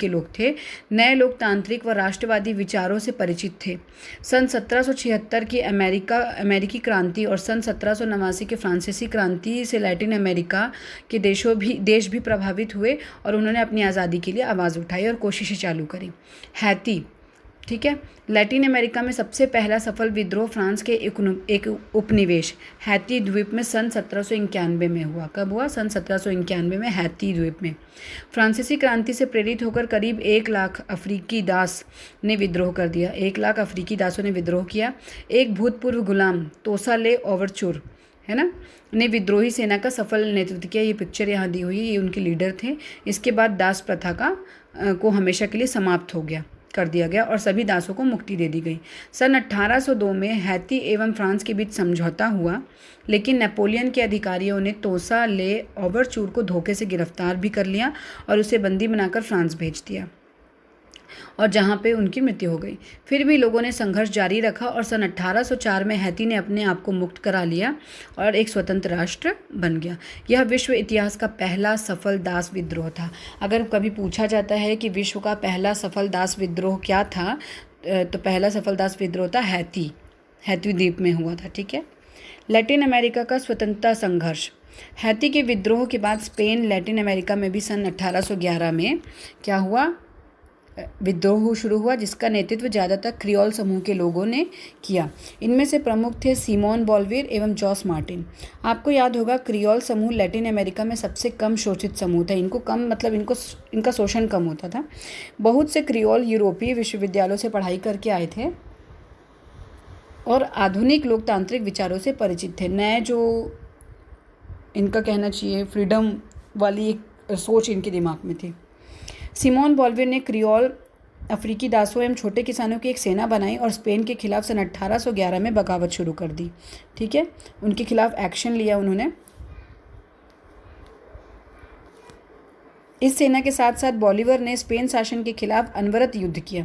लोग थे, नए लोकतांत्रिक व राष्ट्रवादी विचारों से परिचित थे। सन 1776 की अमेरिकी क्रांति और सन 1789 के फ्रांसीसी क्रांति से लैटिन अमेरिका के देश भी प्रभावित हुए, और उन्होंने अपनी आज़ादी के लिए आवाज़ उठाई और कोशिशें चालू करी। हैती, ठीक है, लैटिन अमेरिका में सबसे पहला सफल विद्रोह फ्रांस के एक उपनिवेश हैती द्वीप में सन 1791 में हुआ। कब हुआ? सन 1791 में हैती द्वीप में। फ्रांसीसी क्रांति से प्रेरित होकर करीब 1 लाख अफ्रीकी दास ने विद्रोह कर दिया। 1 लाख अफ्रीकी दासों ने विद्रोह किया। एक भूतपूर्व गुलाम तोसा ले ओवरचूर, है ना, ने विद्रोही सेना का सफल नेतृत्व किया। ये पिक्चर यहाँ दी हुई है, ये उनके लीडर थे। इसके बाद दास प्रथा को हमेशा के लिए समाप्त कर दिया गया और सभी दासों को मुक्ति दे दी गई। सन 1802 में हैती एवं फ्रांस के बीच समझौता हुआ, लेकिन नेपोलियन के अधिकारियों ने तोसा ले ओवरचूर को धोखे से गिरफ्तार भी कर लिया और उसे बंदी बनाकर फ्रांस भेज दिया। और जहाँ पे उनकी मृत्यु हो गई। फिर भी लोगों ने संघर्ष जारी रखा और सन 1804 में हैती ने अपने आप को मुक्त करा लिया और एक स्वतंत्र राष्ट्र बन गया। यह विश्व इतिहास का पहला सफल दास विद्रोह था। अगर कभी पूछा जाता है कि विश्व का पहला सफल दास विद्रोह क्या था, तो पहला सफल दास विद्रोह था हैती द्वीप में हुआ था। ठीक है। लैटिन अमेरिका का स्वतंत्रता संघर्ष। हैती के विद्रोह के बाद स्पेन लैटिन अमेरिका में भी सन 1811 में क्या हुआ, विद्रोह शुरू हुआ, जिसका नेतृत्व ज़्यादातर क्रियोल समूह के लोगों ने किया। इनमें से प्रमुख थे सिमोन बोल्वेर एवं जॉस मार्टिन। आपको याद होगा क्रियोल समूह लैटिन अमेरिका में सबसे कम शोषित समूह था। इनको कम मतलब इनका शोषण कम होता था। बहुत से क्रियोल यूरोपीय विश्वविद्यालयों से पढ़ाई करके आए थे और आधुनिक लोकतांत्रिक विचारों से परिचित थे। नए जो इनका कहना चाहिए फ्रीडम वाली एक सोच इनके दिमाग में थी। सिमोन बोल्वेर ने क्रियोल अफ्रीकी दासों एवं छोटे किसानों की एक सेना बनाई और स्पेन के खिलाफ सन 1811 में बगावत शुरू कर दी। ठीक है, उनके खिलाफ एक्शन लिया उन्होंने। इस सेना के साथ साथ बोलीवर ने स्पेन शासन के खिलाफ अनवरत युद्ध किया,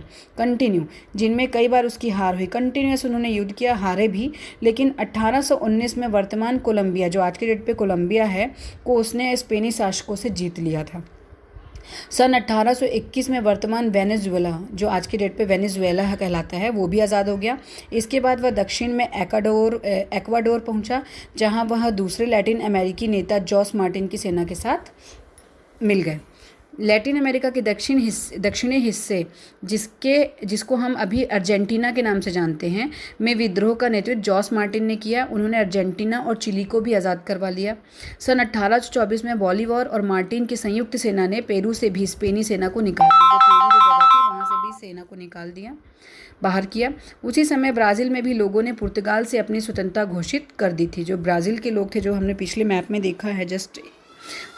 जिनमें कई बार उसकी हार हुई। कंटिन्यूस उन्होंने युद्ध किया, हारे भी, लेकिन 1819 में वर्तमान कोलंबिया, जो आज के डेट पे कोलंबिया है, को उसने स्पेनी शासकों से जीत लिया था। सन 1821 में वर्तमान वेनेजुएला, जो आज के डेट पे वेनेजुएला कहलाता है, वो भी आज़ाद हो गया। इसके बाद वह दक्षिण में एक्वाडोर पहुंचा, जहां वह दूसरे लैटिन अमेरिकी नेता जॉस मार्टिन की सेना के साथ मिल गए। लैटिन अमेरिका के दक्षिणी हिस्से जिसको हम अभी अर्जेंटीना के नाम से जानते हैं, में विद्रोह का नेतृत्व जॉस मार्टिन ने किया। उन्होंने अर्जेंटीना और चिली को भी आज़ाद करवा लिया। सन 1824 में बोलीवर और मार्टिन की संयुक्त सेना ने पेरू से भी स्पेनी सेना को निकाल दिया। पेरू जो जगह थी वहाँ से भी सेना को निकाल दिया, बाहर किया। उसी समय ब्राज़ील में भी लोगों ने पुर्तगाल से अपनी स्वतंत्रता घोषित कर दी थी। जो ब्राज़ील के लोग थे, जो हमने पिछले मैप में देखा है जस्ट,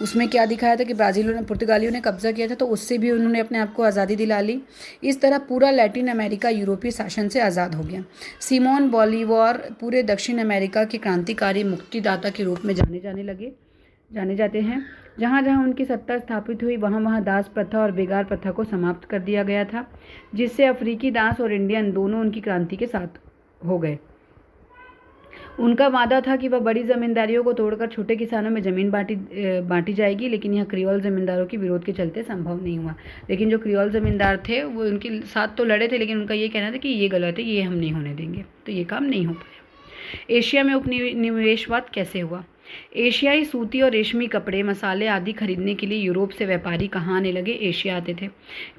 उसमें क्या दिखाया था कि पुर्तगालियों ने कब्जा किया था, तो उससे भी उन्होंने अपने आप को आज़ादी दिला ली। इस तरह पूरा लैटिन अमेरिका यूरोपीय शासन से आज़ाद हो गया। सिमोन बोलीवार पूरे दक्षिण अमेरिका के क्रांतिकारी मुक्तिदाता के रूप में जाने जाते हैं। जहाँ जहाँ उनकी सत्ता स्थापित हुई, वहाँ वहाँ दास प्रथा और बेगार प्रथा को समाप्त कर दिया गया था, जिससे अफ्रीकी दास और इंडियन दोनों उनकी क्रांति के साथ हो गए। उनका वादा था कि वह बड़ी ज़मींदारियों को तोड़कर छोटे किसानों में ज़मीन बांटी जाएगी, लेकिन यह क्रियोल ज़मींदारों के विरोध के चलते संभव नहीं हुआ। लेकिन जो क्रियोल ज़मींदार थे वो उनके साथ तो लड़े थे, लेकिन उनका ये कहना था कि ये गलत है, ये हम नहीं होने देंगे, तो ये काम नहीं हो पाया। एशिया में उपनिवेशवाद कैसे हुआ? एशियाई सूती और रेशमी कपड़े, मसाले आदि खरीदने के लिए यूरोप से व्यापारी कहाँ आने लगे? एशिया आते थे।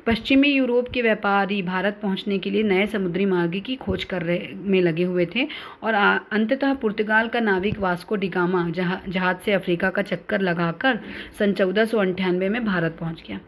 पश्चिमी यूरोप के व्यापारी भारत पहुंचने के लिए नए समुद्री मार्ग की खोज में लगे हुए थे और अंततः पुर्तगाल का नाविक वास्को डी गामा जहाज से अफ्रीका का चक्कर लगाकर सन 1498 में भारत पहुंच गया।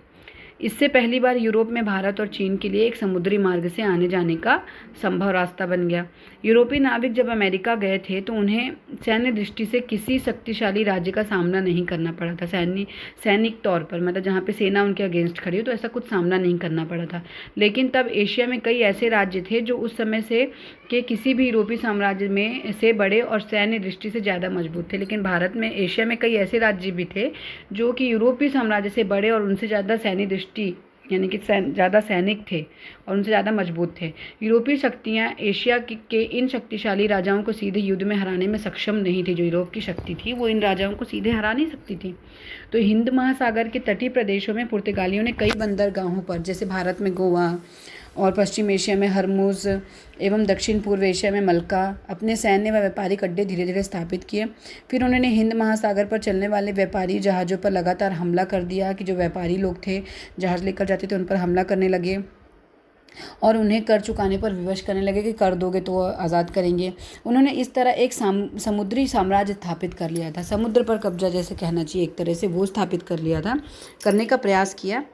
इससे पहली बार यूरोप में भारत और चीन के लिए एक समुद्री मार्ग से आने जाने का संभव रास्ता बन गया। यूरोपीय नाविक जब अमेरिका गए थे तो उन्हें सैन्य दृष्टि से किसी शक्तिशाली राज्य का सामना नहीं करना पड़ा था। सैनिक तौर पर, मतलब जहाँ पे सेना उनके अगेंस्ट खड़ी हो, तो ऐसा कुछ सामना नहीं करना पड़ा था। लेकिन तब एशिया में कई ऐसे राज्य थे जो उस समय से के किसी भी यूरोपीय साम्राज्य में से बड़े और सैन्य दृष्टि से ज़्यादा मजबूत थे। लेकिन भारत में, एशिया में कई ऐसे राज्य भी थे जो कि यूरोपीय साम्राज्य से बड़े और उनसे ज़्यादा सैन्य दृष्टि, यानी कि ज़्यादा सैनिक थे और उनसे ज़्यादा मजबूत थे। यूरोपीय शक्तियाँ एशिया के इन शक्तिशाली राजाओं को सीधे युद्ध में हराने में सक्षम नहीं थी। जो यूरोप की शक्ति थी वो इन राजाओं को सीधे हरा नहीं सकती थी। तो हिंद महासागर के तटीय प्रदेशों में पुर्तगालियों ने कई बंदरगाहों पर, जैसे भारत में गोवा और पश्चिम एशिया में हरमुज़ एवं दक्षिण पूर्व एशिया में मलका, अपने सैन्य व व्यापारिक अड्डे धीरे धीरे स्थापित किए। फिर उन्होंने हिंद महासागर पर चलने वाले व्यापारी जहाज़ों पर लगातार हमला कर दिया कि जो व्यापारी लोग थे, जहाज़ लेकर जाते थे, उन पर हमला करने लगे और उन्हें कर चुकाने पर विवश करने लगे कि कर दोगे तो आज़ाद करेंगे। उन्होंने इस तरह एक समुद्री साम्राज्य स्थापित कर लिया था, समुद्र पर कब्जा जैसे कहना चाहिए एक तरह से, वो स्थापित कर लिया था, करने का प्रयास किया।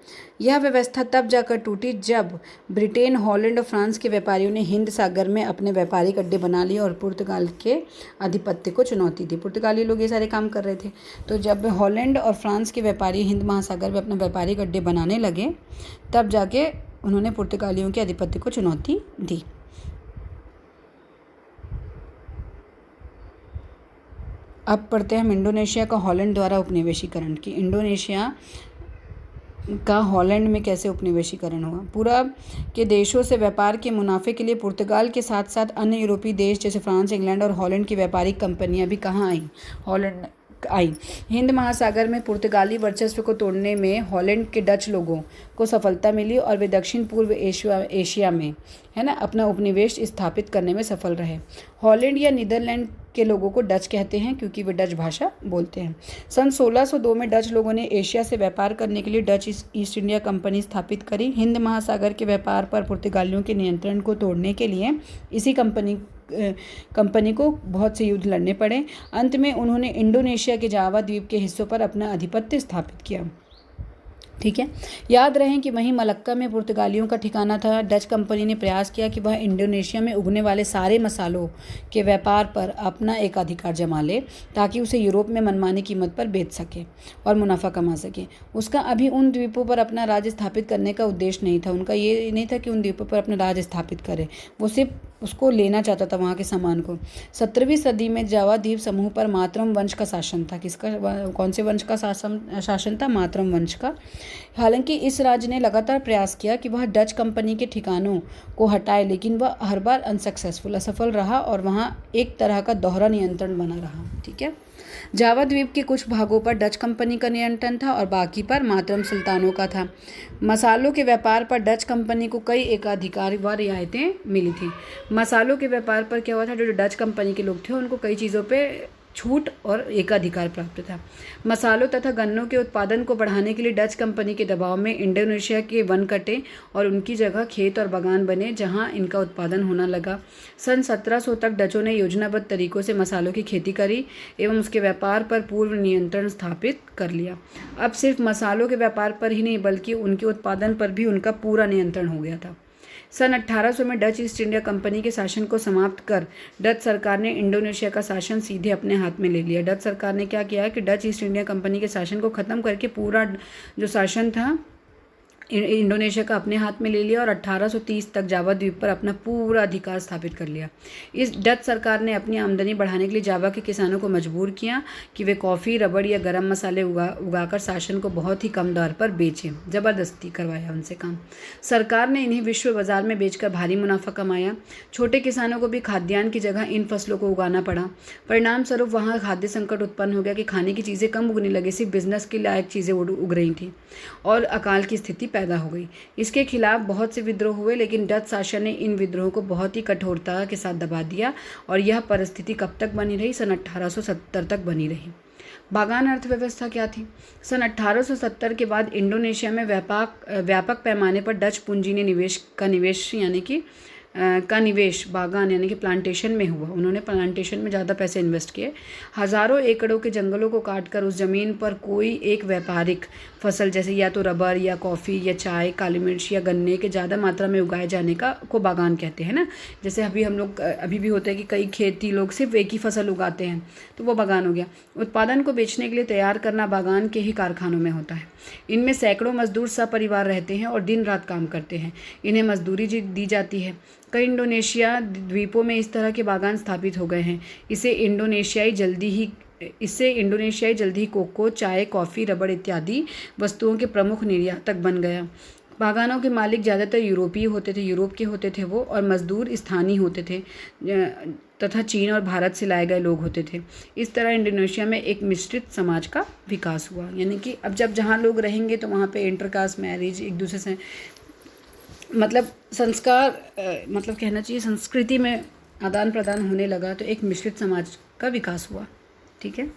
यह व्यवस्था तब जाकर टूटी जब ब्रिटेन, हॉलैंड और फ्रांस के व्यापारियों ने हिंद सागर में अपने व्यापारिक अड्डे बना लिए और पुर्तगाल के आधिपत्य को चुनौती दी। पुर्तगाली लोग ये सारे काम कर रहे थे, तो जब हॉलैंड और फ्रांस के व्यापारी हिंद महासागर में अपना व्यापारिक अड्डे बनाने लगे, तब जाके उन्होंने पुर्तगालियों के आधिपत्य को चुनौती दी। अब पढ़ते हैं हम इंडोनेशिया का हॉलैंड द्वारा उपनिवेशीकरण की। इंडोनेशिया का हॉलैंड में कैसे उपनिवेशीकरण हुआ। पूरा के देशों से व्यापार के मुनाफे के लिए पुर्तगाल के साथ साथ अन्य यूरोपीय देश जैसे फ्रांस, इंग्लैंड और हॉलैंड की व्यापारिक कंपनियां भी कहाँ आई, हॉलैंड आई। हिंद महासागर में पुर्तगाली वर्चस्व को तोड़ने में हॉलैंड के डच लोगों को सफलता मिली और वे दक्षिण पूर्व एशिया में, है ना, अपना उपनिवेश स्थापित करने में सफल रहे। हॉलैंड या नीदरलैंड के लोगों को डच कहते हैं क्योंकि वे डच भाषा बोलते हैं। सन 1602 में डच लोगों ने एशिया से व्यापार करने के लिए डच ईस्ट इंडिया कंपनी स्थापित करी। हिंद महासागर के व्यापार पर पुर्तगालियों के नियंत्रण को तोड़ने के लिए इसी कंपनी को बहुत से युद्ध लड़ने पड़े। अंत में उन्होंने इंडोनेशिया के जावा द्वीप के हिस्सों पर अपना आधिपत्य स्थापित किया। ठीक है, याद रहें कि वहीं मलक्का में पुर्तगालियों का ठिकाना था। डच कंपनी ने प्रयास किया कि वह इंडोनेशिया में उगने वाले सारे मसालों के व्यापार पर अपना एक अधिकार जमा ले ताकि उसे यूरोप में मनमानी कीमत पर बेच सके और मुनाफा कमा सके। उसका अभी उन द्वीपों पर अपना राज्य स्थापित करने का उद्देश्य नहीं था। उनका ये नहीं था कि उन द्वीपों पर अपना राज्य स्थापित करे, वो सिर्फ उसको लेना चाहता था वहाँ के सामान को। 17वीं सदी में जावा द्वीप समूह पर मातरम वंश का शासन था। किसका, कौन से वंश का शासन था? मातरम वंश का। हालांकि इस राज्य ने लगातार प्रयास किया कि वह डच कंपनी के ठिकानों को हटाए, लेकिन वह हर बार असफल रहा और वहाँ एक तरह का दोहरा नियंत्रण बना रहा। ठीक है, जावा द्वीप के कुछ भागों पर डच कंपनी का नियंत्रण था और बाकी पर मातरम सुल्तानों का था। मसालों के व्यापार पर डच कंपनी को कई एकाधिकार व रियायतें मिली थी। मसालों के व्यापार पर क्या हुआ था, जो डच कंपनी के लोग थे उनको कई चीज़ों पे छूट और एकाधिकार प्राप्त था। मसालों तथा गन्नों के उत्पादन को बढ़ाने के लिए डच कंपनी के दबाव में इंडोनेशिया के वन कटे और उनकी जगह खेत और बागान बने जहां इनका उत्पादन होना लगा। सन 1700 तक डचों ने योजनाबद्ध तरीकों से मसालों की खेती करी एवं उसके व्यापार पर पूर्व नियंत्रण स्थापित कर लिया। अब सिर्फ मसालों के व्यापार पर ही नहीं बल्कि उनके उत्पादन पर भी उनका पूरा नियंत्रण हो गया था। सन 1800 में डच ईस्ट इंडिया कंपनी के शासन को समाप्त कर डच सरकार ने इंडोनेशिया का शासन सीधे अपने हाथ में ले लिया। डच सरकार ने क्या किया कि डच ईस्ट इंडिया कंपनी के शासन को ख़त्म करके पूरा जो शासन था इंडोनेशिया का अपने हाथ में ले लिया और 1830 तक जावा द्वीप पर अपना पूरा अधिकार स्थापित कर लिया। इस डच सरकार ने अपनी आमदनी बढ़ाने के लिए जावा के किसानों को मजबूर किया कि वे कॉफ़ी, रबड़ या गरम मसाले उगाकर शासन को बहुत ही कम दर पर बेचें। ज़बरदस्ती करवाया उनसे काम। सरकार ने इन्हें विश्व बाजार में बेचकर भारी मुनाफा कमाया। छोटे किसानों को भी खाद्यान्न की जगह इन फसलों को उगाना पड़ा। परिणाम स्वरूप वहाँ खाद्य संकट उत्पन्न हो गया कि खाने की चीज़ें कम उगने लगी, सिर्फ बिजनेस के लायक चीज़ें उग रही थी और अकाल की स्थिति पैदा हो गई। इसके खिलाफ बहुत से विद्रोह हुए, लेकिन डच शासन ने इन विद्रोहों को बहुत ही कठोरता के साथ दबा दिया और यह परिस्थिति कब तक बनी रही? सन 1870 तक बनी रही। बागान अर्थव्यवस्था क्या थी? सन 1870 के बाद इंडोनेशिया में व्यापक पैमाने पर डच पूंजी ने निवेश बागान यानी कि प्लांटेशन में हुआ। उन्होंने प्लांटेशन में ज़्यादा पैसे इन्वेस्ट किए। हज़ारों एकड़ों के जंगलों को काटकर उस ज़मीन पर कोई एक व्यापारिक फसल जैसे या तो रबर या कॉफ़ी या चाय, काली मिर्च या गन्ने के ज़्यादा मात्रा में उगाए जाने को बागान कहते हैं ना। जैसे अभी भी होता है कि कई खेती लोग सिर्फ एक ही फसल उगाते हैं, तो वो बागान हो गया। उत्पादन को बेचने के लिए तैयार करना बागान के ही कारखानों में होता है। इनमें सैकड़ों मजदूर सपरिवार रहते हैं और दिन रात काम करते हैं। इन्हें मजदूरी दी जाती है। कई इंडोनेशिया द्वीपों में इस तरह के बागान स्थापित हो गए हैं। इससे इंडोनेशियाई जल्दी ही कोको, चाय, कॉफ़ी, रबड़ इत्यादि वस्तुओं के प्रमुख निर्यातक बन गया। बागानों के मालिक ज़्यादातर यूरोप के होते थे वो, और मजदूर स्थानीय होते थे तथा चीन और भारत से लाए गए लोग होते थे। इस तरह इंडोनेशिया में एक मिश्रित समाज का विकास हुआ। यानी कि अब जहाँ लोग रहेंगे तो वहाँ पे इंटरकास्ट मैरिज, एक दूसरे से मतलब संस्कार कहना चाहिए संस्कृति में आदान प्रदान होने लगा, तो एक मिश्रित समाज का विकास हुआ। ठीक है,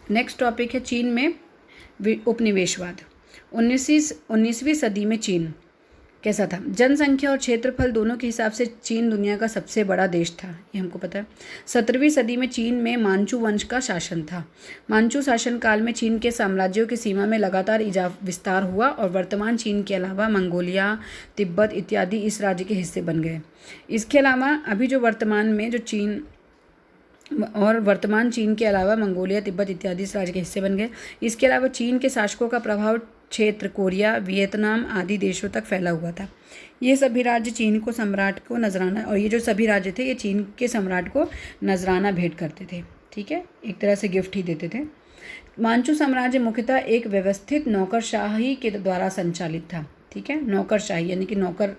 नेक्स्ट टॉपिक है चीन में उपनिवेशवाद। 19वीं सदी में चीन कैसा था? जनसंख्या और क्षेत्रफल दोनों के हिसाब से चीन दुनिया का सबसे बड़ा देश था, ये हमको पता है। 17वीं सदी में चीन में मांचू वंश का शासन था। मांचू शासनकाल में चीन के साम्राज्यों की सीमा में लगातार विस्तार हुआ और वर्तमान चीन के अलावा मंगोलिया, तिब्बत इत्यादि इस राज्य के हिस्से बन गए। इसके अलावा अभी जो वर्तमान चीन के अलावा मंगोलिया, तिब्बत इत्यादि इस राज्य के हिस्से बन गए। इसके अलावा चीन के शासकों का प्रभाव क्षेत्र कोरिया, वियतनाम आदि देशों तक फैला हुआ था। ये सभी राज्य चीन को सम्राट को नजराना, और ये जो सभी राज्य थे ये चीन के सम्राट को नजराना भेंट करते थे। ठीक है, एक तरह से गिफ्ट ही देते थे। मांचू साम्राज्य मुख्यतः एक व्यवस्थित नौकरशाही के द्वारा संचालित था। ठीक है, नौकरशाही यानी कि नौकर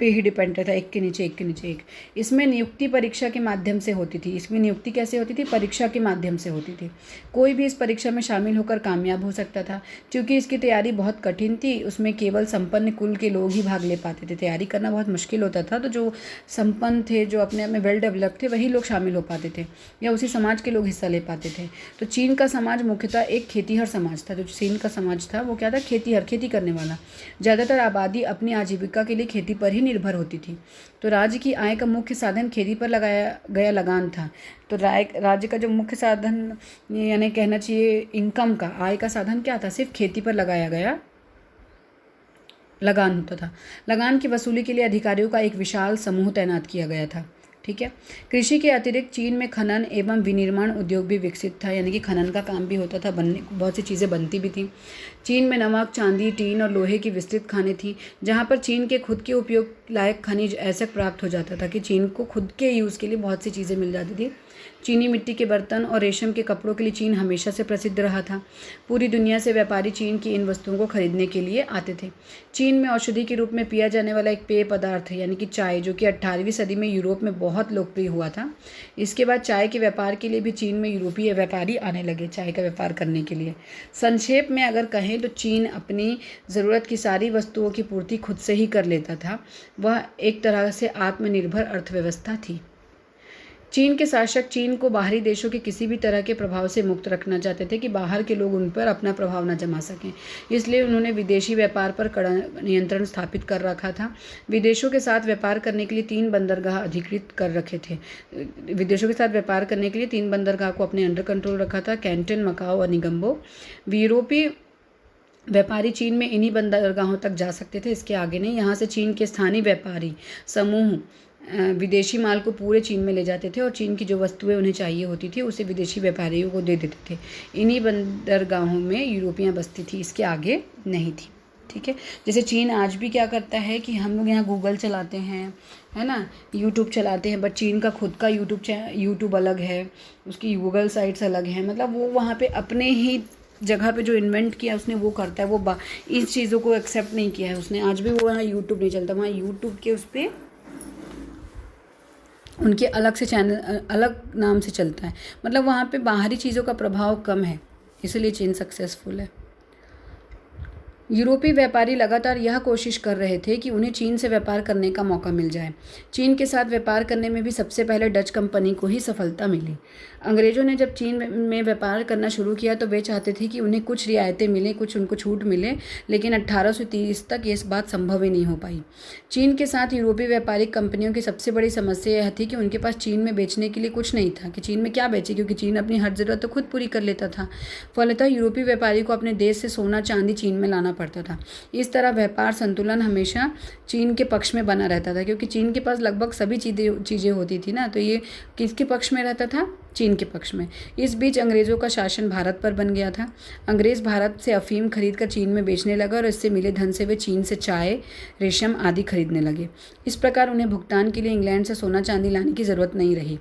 पे ही डिपेंड रहता है, एक के नीचे एक के नीचे एक। इसमें नियुक्ति परीक्षा के माध्यम से होती थी। इसमें नियुक्ति कैसे होती थी? परीक्षा के माध्यम से होती थी। कोई भी इस परीक्षा में शामिल होकर कामयाब हो सकता था। क्योंकि इसकी तैयारी बहुत कठिन थी, उसमें केवल संपन्न कुल के लोग ही भाग ले पाते थे। तैयारी करना बहुत मुश्किल होता था, तो जो संपन्न थे, जो अपने आप में वेल डेवलप थे, वही लोग शामिल हो पाते थे या उसी समाज के लोग हिस्सा ले पाते थे। तो चीन का समाज मुख्यतः एक खेतीहर समाज था। जो चीन का समाज था वो क्या था? खेतीहर, खेती करने वाला। ज़्यादातर आबादी अपनी आजीविका के लिए खेती पर ही निर्भर होती थी। तो राज्य की आय का मुख्य साधन खेती पर लगाया गया लगान था। तो राज्य का जो मुख्य साधन, यानी कहना चाहिए इनकम का, आय का साधन क्या था? सिर्फ खेती पर लगाया गया लगान होता था। लगान की वसूली के लिए अधिकारियों का एक विशाल समूह तैनात किया गया था। ठीक है। कृषि के अतिरिक्त चीन में खनन एवं विनिर्माण उद्योग भी विकसित था, यानी कि खनन का काम भी होता था, बनने बहुत सी चीज़ें बनती भी थी। चीन में नमक, चांदी, टीन और लोहे की विस्तृत खानें थीं, जहाँ पर चीन के खुद के उपयोग लायक खनिज ऐसा प्राप्त हो जाता था कि चीन को खुद के यूज़ के लिए बहुत सी चीज़ें मिल जाती थी। चीनी मिट्टी के बर्तन और रेशम के कपड़ों के लिए चीन हमेशा से प्रसिद्ध रहा था। पूरी दुनिया से व्यापारी चीन की इन वस्तुओं को खरीदने के लिए आते थे। चीन में औषधि के रूप में पिया जाने वाला एक पेय पदार्थ है, यानी कि चाय, जो कि 18वीं सदी में यूरोप में बहुत लोकप्रिय हुआ था। इसके बाद चाय के व्यापार के लिए भी चीन में यूरोपीय व्यापारी आने लगे, चाय का व्यापार करने के लिए। संक्षेप में अगर कहें तो चीन अपनी ज़रूरत की सारी वस्तुओं की पूर्ति खुद से ही कर लेता था। वह एक तरह से आत्मनिर्भर अर्थव्यवस्था थी। चीन के शासक चीन को बाहरी देशों के किसी भी तरह के प्रभाव से मुक्त रखना चाहते थे कि बाहर के लोग उन पर अपना प्रभाव न जमा सकें। इसलिए उन्होंने विदेशी व्यापार पर कड़ा नियंत्रण स्थापित कर रखा था। विदेशों के साथ व्यापार करने के लिए 3 बंदरगाह अधिकृत कर रखे थे। विदेशों के साथ व्यापार करने के लिए 3 बंदरगाह को अपने अंडर कंट्रोल रखा था, कैंटन, मकाओ और निगम्बो। यूरोपीय व्यापारी चीन में इन्हीं बंदरगाहों तक जा सकते थे, इसके आगे नहीं। यहाँ से चीन के स्थानीय व्यापारी समूह विदेशी माल को पूरे चीन में ले जाते थे और चीन की जो वस्तुएं उन्हें चाहिए होती थी उसे विदेशी व्यापारियों को दे देते थे। इन्हीं बंदरगाहों में यूरोपियाँ बस्ती थी, इसके आगे नहीं थी। ठीक है। जैसे चीन आज भी क्या करता है कि हम लोग यहाँ गूगल चलाते हैं, है ना, यूट्यूब चलाते हैं, बट चीन का खुद का यूट्यूब अलग है, उसकी गूगल साइट्स अलग हैं। मतलब वो वहाँ पे अपने ही जगह पे जो इन्वेंट किया उसने वो करता है, वो इस चीज़ों को एक्सेप्ट नहीं किया है उसने। आज भी वो वहाँ यूट्यूब नहीं चलता, वहाँ यूट्यूब के उस पर उनके अलग से चैनल, अलग नाम से चलता है। मतलब वहाँ पे बाहरी चीज़ों का प्रभाव कम है, इसलिए चीन सक्सेसफुल है। यूरोपीय व्यापारी लगातार यह कोशिश कर रहे थे कि उन्हें चीन से व्यापार करने का मौका मिल जाए। चीन के साथ व्यापार करने में भी सबसे पहले डच कंपनी को ही सफलता मिली। अंग्रेज़ों ने जब चीन में व्यापार करना शुरू किया तो वे चाहते थे कि उन्हें कुछ रियायतें मिलें, कुछ उनको छूट मिले, लेकिन 1830 तक ये बात संभव ही नहीं हो पाई। चीन के साथ यूरोपीय व्यापारिक कंपनियों की सबसे बड़ी समस्या यह थी कि उनके पास चीन में बेचने के लिए कुछ नहीं था कि चीन में क्या बेचे, क्योंकि चीन अपनी हर ज़रूरत तो खुद पूरी कर लेता था। फलतः यूरोपीय व्यापारी को अपने देश से सोना चांदी चीन में लाना पड़ता था। इस तरह व्यापार संतुलन हमेशा चीन के पक्ष में बना रहता था, क्योंकि चीन के पास लगभग सभी चीज़ें होती थी ना, तो ये किसके पक्ष में रहता था? चीन के पक्ष में। इस बीच अंग्रेज़ों का शासन भारत पर बन गया था। अंग्रेज़ भारत से अफीम खरीदकर चीन में बेचने लगा और इससे मिले धन से वे चीन से चाय, रेशम आदि खरीदने लगे। इस प्रकार उन्हें भुगतान के लिए इंग्लैंड से सोना चांदी लाने की ज़रूरत नहीं रही।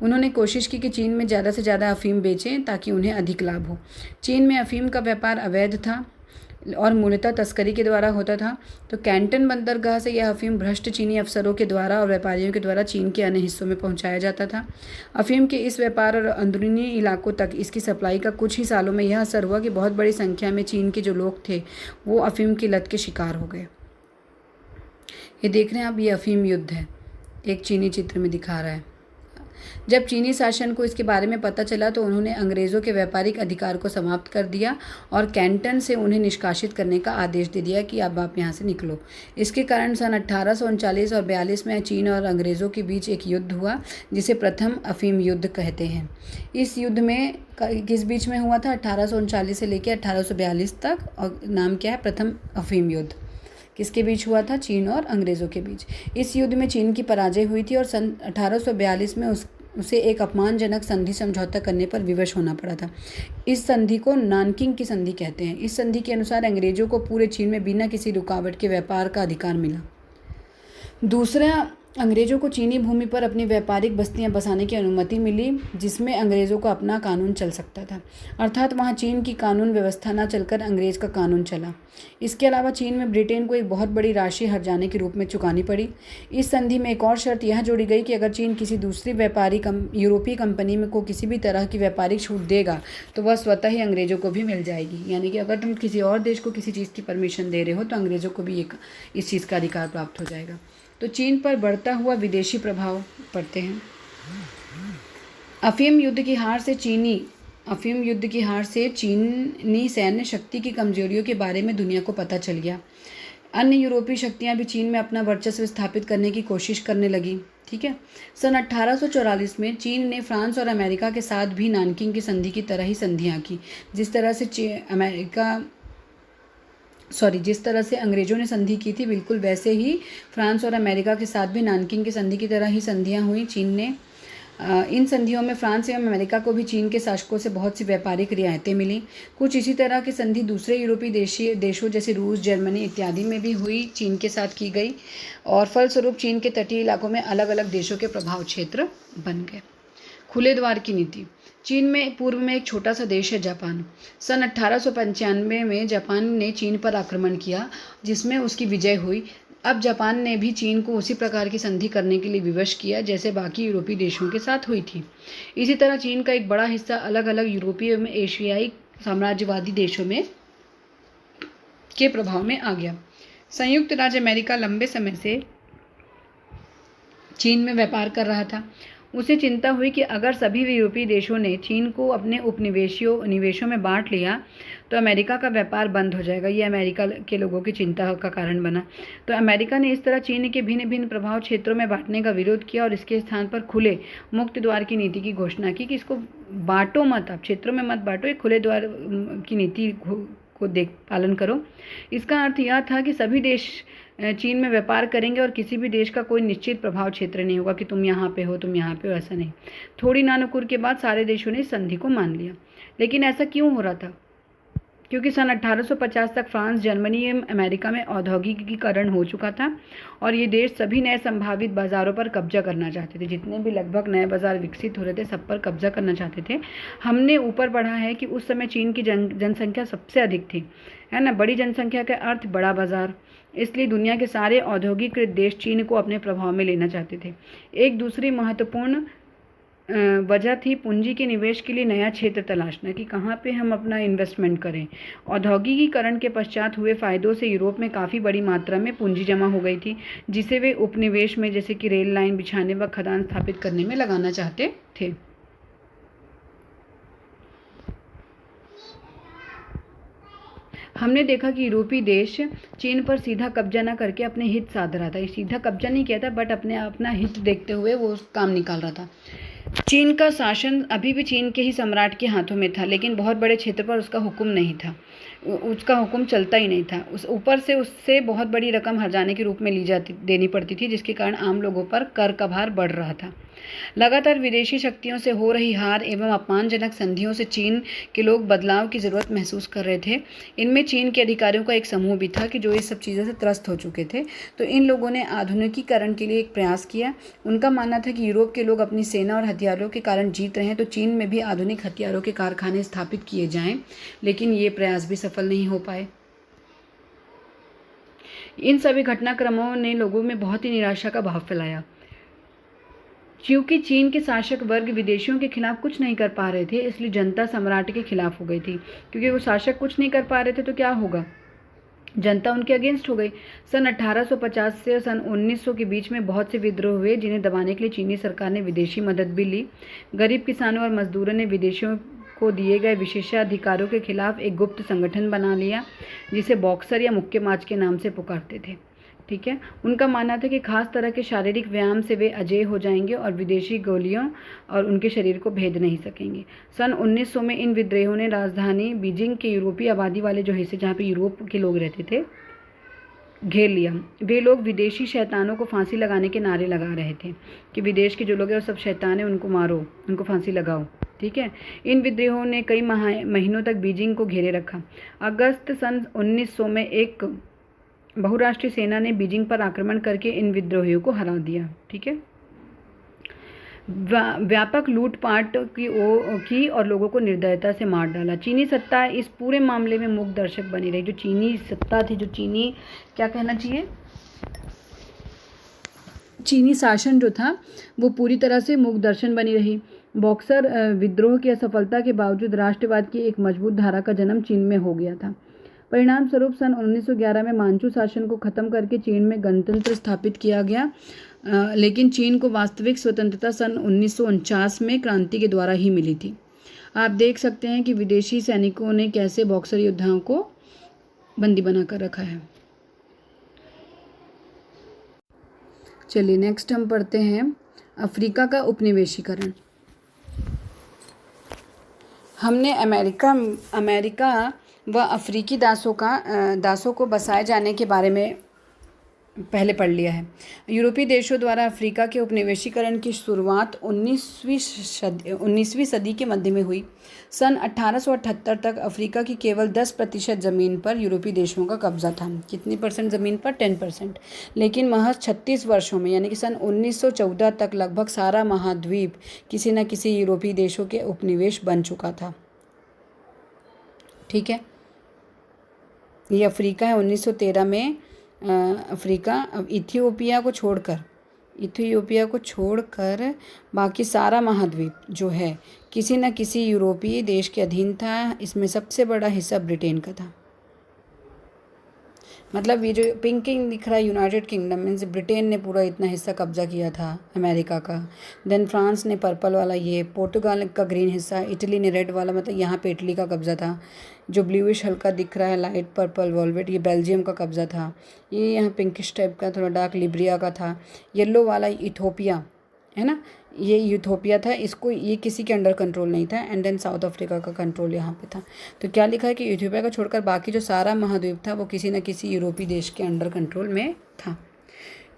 उन्होंने कोशिश की कि चीन में ज़्यादा से ज़्यादा अफीम बेचें ताकि उन्हें अधिक लाभ हो। चीन में अफीम का व्यापार अवैध था और मूलतः तस्करी के द्वारा होता था। तो कैंटन बंदरगाह से यह अफीम भ्रष्ट चीनी अफसरों के द्वारा और व्यापारियों के द्वारा चीन के अन्य हिस्सों में पहुंचाया जाता था। अफीम के इस व्यापार और अंदरूनी इलाकों तक इसकी सप्लाई का कुछ ही सालों में यह असर हुआ कि बहुत बड़ी संख्या में चीन के जो लोग थे वो अफीम की लत के शिकार हो गए। ये देख रहे हैं आप, ये अफीम युद्ध है, एक चीनी चित्र में दिखा रहा है। जब चीनी शासन को इसके बारे में पता चला तो उन्होंने अंग्रेज़ों के व्यापारिक अधिकार को समाप्त कर दिया और कैंटन से उन्हें निष्कासित करने का आदेश दे दिया कि अब आप यहाँ से निकलो। इसके कारण सन 1839 और 42 में चीन और अंग्रेज़ों के बीच एक युद्ध हुआ जिसे प्रथम अफीम युद्ध कहते हैं। इस युद्ध में किस बीच में हुआ था? 1839 से लेकर 1842 तक, और नाम क्या है? प्रथम अफीम युद्ध। किसके बीच हुआ था? चीन और अंग्रेज़ों के बीच। इस युद्ध में चीन की पराजय हुई थी और सन 1842 में उसे एक अपमानजनक संधि समझौता करने पर विवश होना पड़ा था। इस संधि को नानकिंग की संधि कहते हैं। इस संधि के अनुसार अंग्रेज़ों को पूरे चीन में बिना किसी रुकावट के व्यापार का अधिकार मिला। दूसरा अंग्रेज़ों को चीनी भूमि पर अपनी व्यापारिक बस्तियां बसाने की अनुमति मिली, जिसमें अंग्रेज़ों का अपना कानून चल सकता था, अर्थात वहां चीन की कानून व्यवस्था न चलकर अंग्रेज़ का कानून चला। इसके अलावा चीन में ब्रिटेन को एक बहुत बड़ी राशि हर्जाने के रूप में चुकानी पड़ी। इस संधि में एक और शर्त यह जोड़ी गई कि अगर चीन किसी दूसरी यूरोपीय कंपनी में को किसी भी तरह की व्यापारिक छूट देगा तो वह स्वतः ही अंग्रेज़ों को भी मिल जाएगी। यानी कि अगर तुम किसी और देश को किसी चीज़ की परमिशन दे रहे हो तो अंग्रेज़ों को भी इस चीज़ का अधिकार प्राप्त हो जाएगा। तो चीन पर बढ़ता हुआ विदेशी प्रभाव पड़ते हैं। अफीम युद्ध की हार से चीनी सैन्य शक्ति की कमजोरियों के बारे में दुनिया को पता चल गया। अन्य यूरोपीय शक्तियां भी चीन में अपना वर्चस्व स्थापित करने की कोशिश करने लगी। ठीक है। सन 1844 में चीन ने फ्रांस और अमेरिका के साथ भी नानकिंग की संधि की तरह ही संधियां की। जिस तरह से अंग्रेज़ों ने संधि की थी, बिल्कुल वैसे ही फ्रांस और अमेरिका के साथ भी नानकिंग की संधि की तरह ही संधियां हुई। चीन ने इन संधियों में फ्रांस एवं अमेरिका को भी चीन के शासकों से बहुत सी व्यापारिक रियायतें मिली। कुछ इसी तरह की संधि दूसरे यूरोपीय देशों जैसे रूस, जर्मनी इत्यादि में भी हुई, चीन के साथ की गई, और फलस्वरूप चीन के तटीय इलाकों में अलग अलग देशों के प्रभाव क्षेत्र बन गए। खुले द्वार की नीति। चीन में पूर्व में एक छोटा सा देश है जापान। सन 1895 में जापान ने चीन पर आक्रमण किया, जिसमें उसकी विजय हुई। अब जापान ने भी चीन को उसी प्रकार की संधि करने के लिए विवश किया जैसे बाकी यूरोपीय देशों के साथ हुई थी। इसी तरह चीन का एक बड़ा हिस्सा अलग अलग यूरोपीय एवं एशियाई साम्राज्यवादी देशों में के प्रभाव में आ गया। संयुक्त राज्य अमेरिका लंबे समय से चीन में व्यापार कर रहा था। उसे चिंता हुई कि अगर सभी यूरोपीय देशों ने चीन को अपने निवेशों में बांट लिया तो अमेरिका का व्यापार बंद हो जाएगा। ये अमेरिका के लोगों की चिंता का कारण बना। तो अमेरिका ने इस तरह चीन के भिन्न भिन्न प्रभाव क्षेत्रों में बांटने का विरोध किया और इसके स्थान पर खुले मुक्त द्वार की नीति की घोषणा की कि इसको बांटो मत, आप क्षेत्रों में मत बांटो, एक खुले द्वार की नीति को पालन करो। इसका अर्थ यह था कि सभी देश चीन में व्यापार करेंगे और किसी भी देश का कोई निश्चित प्रभाव क्षेत्र नहीं होगा कि तुम यहाँ पे हो, तुम यहाँ पे हो, ऐसा नहीं। थोड़ी नानुकुर के बाद सारे देशों ने इस संधि को मान लिया। लेकिन ऐसा क्यों हो रहा था? क्योंकि सन 1850 तक फ्रांस, जर्मनी एवं अमेरिका में औद्योगिकीकरण हो चुका था और ये देश सभी नए संभावित बाज़ारों पर कब्जा करना चाहते थे। जितने भी लगभग नए बाज़ार विकसित हो रहे थे, सब पर कब्जा करना चाहते थे। हमने ऊपर पढ़ा है कि उस समय चीन की जनसंख्या सबसे अधिक थी, है ना। बड़ी जनसंख्या का अर्थ बड़ा बाज़ार, इसलिए दुनिया के सारे औद्योगिकृत देश चीन को अपने प्रभाव में लेना चाहते थे। एक दूसरी महत्वपूर्ण वजह थी पूंजी के निवेश के लिए नया क्षेत्र तलाशना कि कहाँ पे हम अपना इन्वेस्टमेंट करें। औद्योगिकीकरण के पश्चात हुए फायदों से यूरोप में काफ़ी बड़ी मात्रा में पूंजी जमा हो गई थी, जिसे वे उपनिवेश में जैसे कि रेल लाइन बिछाने व खदान स्थापित करने में लगाना चाहते थे। हमने देखा कि यूरोपीय देश चीन पर सीधा कब्जा न करके अपने हित साध रहा था। सीधा कब्जा नहीं किया था, बट अपना हित देखते हुए वो काम निकाल रहा था। चीन का शासन अभी भी चीन के ही सम्राट के हाथों में था, लेकिन बहुत बड़े क्षेत्र पर उसका हुक्म नहीं था, उसका हुक्म चलता ही नहीं था। ऊपर से उससे बहुत बड़ी रकम हर्जाने के रूप में देनी पड़ती थी, जिसके कारण आम लोगों पर कर का भार बढ़ रहा था। लगातार विदेशी शक्तियों से हो रही हार एवं अपमानजनक संधियों से चीन के लोग बदलाव की ज़रूरत महसूस कर रहे थे। इनमें चीन के अधिकारियों का एक समूह भी था कि जो इस सब चीज़ों से त्रस्त हो चुके थे। तो इन लोगों ने आधुनिकीकरण के लिए एक प्रयास किया। उनका मानना था कि यूरोप के लोग अपनी सेना और हथियारों के कारण जीत रहे हैं, तो चीन में भी आधुनिक हथियारों के कारखाने स्थापित किए जाएं, लेकिन ये प्रयास भी सफल नहीं हो पाए। इन सभी घटनाक्रमों ने लोगों में बहुत ही निराशा का भाव फैलाया। क्योंकि चीन के शासक वर्ग विदेशियों के खिलाफ कुछ नहीं कर पा रहे थे, इसलिए जनता सम्राट के खिलाफ हो गई थी। क्योंकि वो शासक कुछ नहीं कर पा रहे थे तो क्या होगा, जनता उनके अगेंस्ट हो गई। सन 1850 से सन 1900 के बीच में बहुत से विद्रोह हुए, जिन्हें दबाने के लिए चीनी सरकार ने विदेशी मदद भी ली। गरीब किसानों और मजदूरों ने विदेशियों को दिए गए विशेषाधिकारों के खिलाफ एक गुप्त संगठन बना लिया, जिसे बॉक्सर या मुक्केबाज के नाम से पुकारते थे। ठीक है। उनका मानना था कि खास तरह के शारीरिक व्यायाम से वे अजेय हो जाएंगे और विदेशी गोलियों और उनके शरीर को भेद नहीं सकेंगे। सन 1900 में इन विद्रोहियों ने राजधानी बीजिंग के यूरोपीय आबादी वाले जो हिस्से जहाँ पे यूरोप के लोग रहते थे घेर लिया। वे लोग विदेशी शैतानों को फांसी लगाने के नारे लगा रहे थे कि विदेश के जो लोग हैं वो सब शैतान हैं, उनको मारो, उनको फांसी लगाओ। ठीक है। इन विद्रोहियों ने कई महीनों तक बीजिंग को घेरे रखा। अगस्त सन 1900 में एक बहुराष्ट्रीय सेना ने बीजिंग पर आक्रमण करके इन विद्रोहियों को हरा दिया। ठीक है। व्यापक लूटपाट की और लोगों को निर्दयता से मार डाला। चीनी सत्ता इस पूरे मामले में मूक दर्शक बनी रही। जो चीनी सत्ता थी, जो चीनी क्या कहना चाहिए, चीनी शासन जो था वो पूरी तरह से मूक दर्शन बनी रही। बॉक्सर विद्रोह की असफलता के बावजूद राष्ट्रवाद की एक मजबूत धारा का जन्म चीन में हो गया था। परिणाम स्वरूप सन 1911 में मांचू शासन को खत्म करके चीन में गणतंत्र स्थापित किया गया। लेकिन चीन को वास्तविक स्वतंत्रता सन 1949 में क्रांति के द्वारा ही मिली थी। आप देख सकते हैं कि विदेशी सैनिकों ने कैसे बॉक्सर योद्धाओं को बंदी बनाकर रखा है। चलिए नेक्स्ट हम पढ़ते हैं अफ्रीका का उपनिवेशीकरण। हमने अमेरिका व अफ्रीकी दासों को बसाए जाने के बारे में पहले पढ़ लिया है। यूरोपीय देशों द्वारा अफ्रीका के उपनिवेशीकरण की शुरुआत 19वीं सदी के मध्य में हुई। सन 1878 तक अफ्रीका की केवल 10% ज़मीन पर यूरोपीय देशों का कब्जा था। कितनी परसेंट ज़मीन पर? 10%। लेकिन महज 36 वर्षों में यानी कि सन 1914 तक लगभग सारा महाद्वीप किसी न किसी यूरोपीय देशों के उपनिवेश बन चुका था। ठीक है, ये अफ्रीका है। 1913 में अफ्रीका इथियोपिया को छोड़कर बाकी सारा महाद्वीप जो है किसी न किसी यूरोपीय देश के अधीन था। इसमें सबसे बड़ा हिस्सा ब्रिटेन का था। मतलब ये जो पिंकिंग दिख रहा है यूनाइटेड किंगडम, मीन्स ब्रिटेन ने पूरा इतना हिस्सा कब्जा किया था अमेरिका का। देन फ्रांस ने पर्पल वाला, ये पोर्तुगाल का ग्रीन हिस्सा, इटली ने रेड वाला, मतलब यहाँ पे इटली का कब्जा था। जो ब्लूइश हल्का दिख रहा है लाइट पर्पल वॉल्वेट, ये बेल्जियम का कब्जा था। ये यहाँ पिंकिश टाइप का थोड़ा डार्क लिब्रिया का था। येलो वाला इथोपिया है ना, ये यूथोपिया था, इसको ये किसी के अंडर कंट्रोल नहीं था। एंड देन साउथ अफ्रीका का कंट्रोल यहाँ पे था। तो क्या लिखा है कि यूथोपिया को छोड़कर बाकी जो सारा महाद्वीप था वो किसी न किसी यूरोपीय देश के अंडर कंट्रोल में था।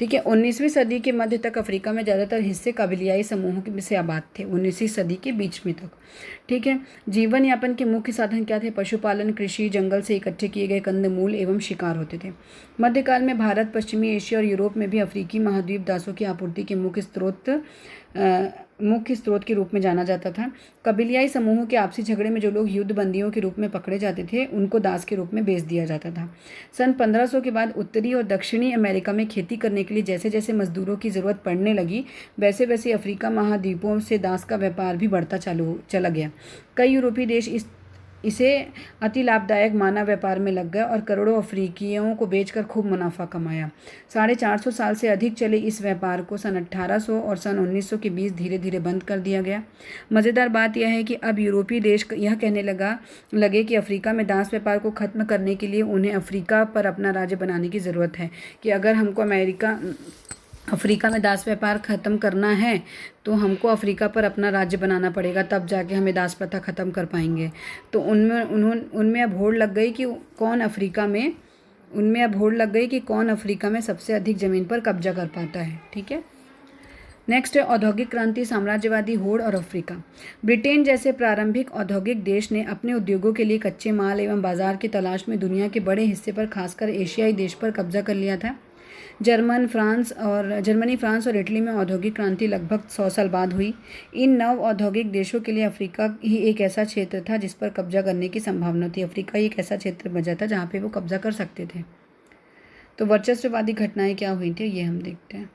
ठीक है। 19वीं सदी के मध्य तक अफ्रीका में ज़्यादातर हिस्से कबीलियाई समूहों से आबाद थे। 19वीं सदी के बीच में तक। ठीक है। जीवन यापन के मुख्य साधन क्या थे? पशुपालन, कृषि, जंगल से इकट्ठे किए गए कंदमूल एवं शिकार होते थे। मध्यकाल में भारत, पश्चिमी एशिया और यूरोप में भी अफ्रीकी महाद्वीप दासों की आपूर्ति के मुख्य स्रोत के रूप में जाना जाता था। कबीलियाई समूहों के आपसी झगड़े में जो लोग युद्ध बंदियों के रूप में पकड़े जाते थे उनको दास के रूप में बेच दिया जाता था। सन 1500 के बाद उत्तरी और दक्षिणी अमेरिका में खेती करने के लिए जैसे जैसे मजदूरों की ज़रूरत पड़ने लगी वैसे वैसे अफ्रीका महाद्वीपों से दास का व्यापार भी बढ़ता चला गया। कई यूरोपीय देश इसे अति लाभदायक माना व्यापार में लग गए और करोड़ों अफ्रीकियों को बेचकर खूब मुनाफा कमाया। 450 साल से अधिक चले इस व्यापार को सन 1800 और सन 1900 के बीच धीरे धीरे बंद कर दिया गया। मज़ेदार बात यह है कि अब यूरोपीय देश यह कहने लगे कि अफ्रीका में दास व्यापार को ख़त्म करने के लिए उन्हें अफ्रीका पर अपना राज्य बनाने की ज़रूरत है। कि अगर हमको अफ्रीका में दास व्यापार ख़त्म करना है तो हमको अफ्रीका पर अपना राज्य बनाना पड़ेगा, तब जाके हमें दास प्रथा ख़त्म कर पाएंगे। तो उनमें अब होड़ लग गई कि कौन अफ्रीका में सबसे अधिक ज़मीन पर कब्जा कर पाता है। ठीक है। नेक्स्ट है औद्योगिक क्रांति, साम्राज्यवादी होड़ और अफ्रीका। ब्रिटेन जैसे प्रारंभिक औद्योगिक देश ने अपने उद्योगों के लिए कच्चे माल एवं बाजार की तलाश में दुनिया के बड़े हिस्से पर, खासकर एशियाई देश पर कब्जा कर लिया था। जर्मनी, फ्रांस और इटली में औद्योगिक क्रांति लगभग 100 साल बाद हुई। इन नव औद्योगिक देशों के लिए अफ्रीका ही एक ऐसा क्षेत्र था जिस पर कब्जा करने की संभावना थी। अफ्रीका ही एक ऐसा क्षेत्र बचा था जहाँ पे वो कब्जा कर सकते थे। तो वर्चस्ववादी घटनाएं क्या हुई थी ये हम देखते हैं।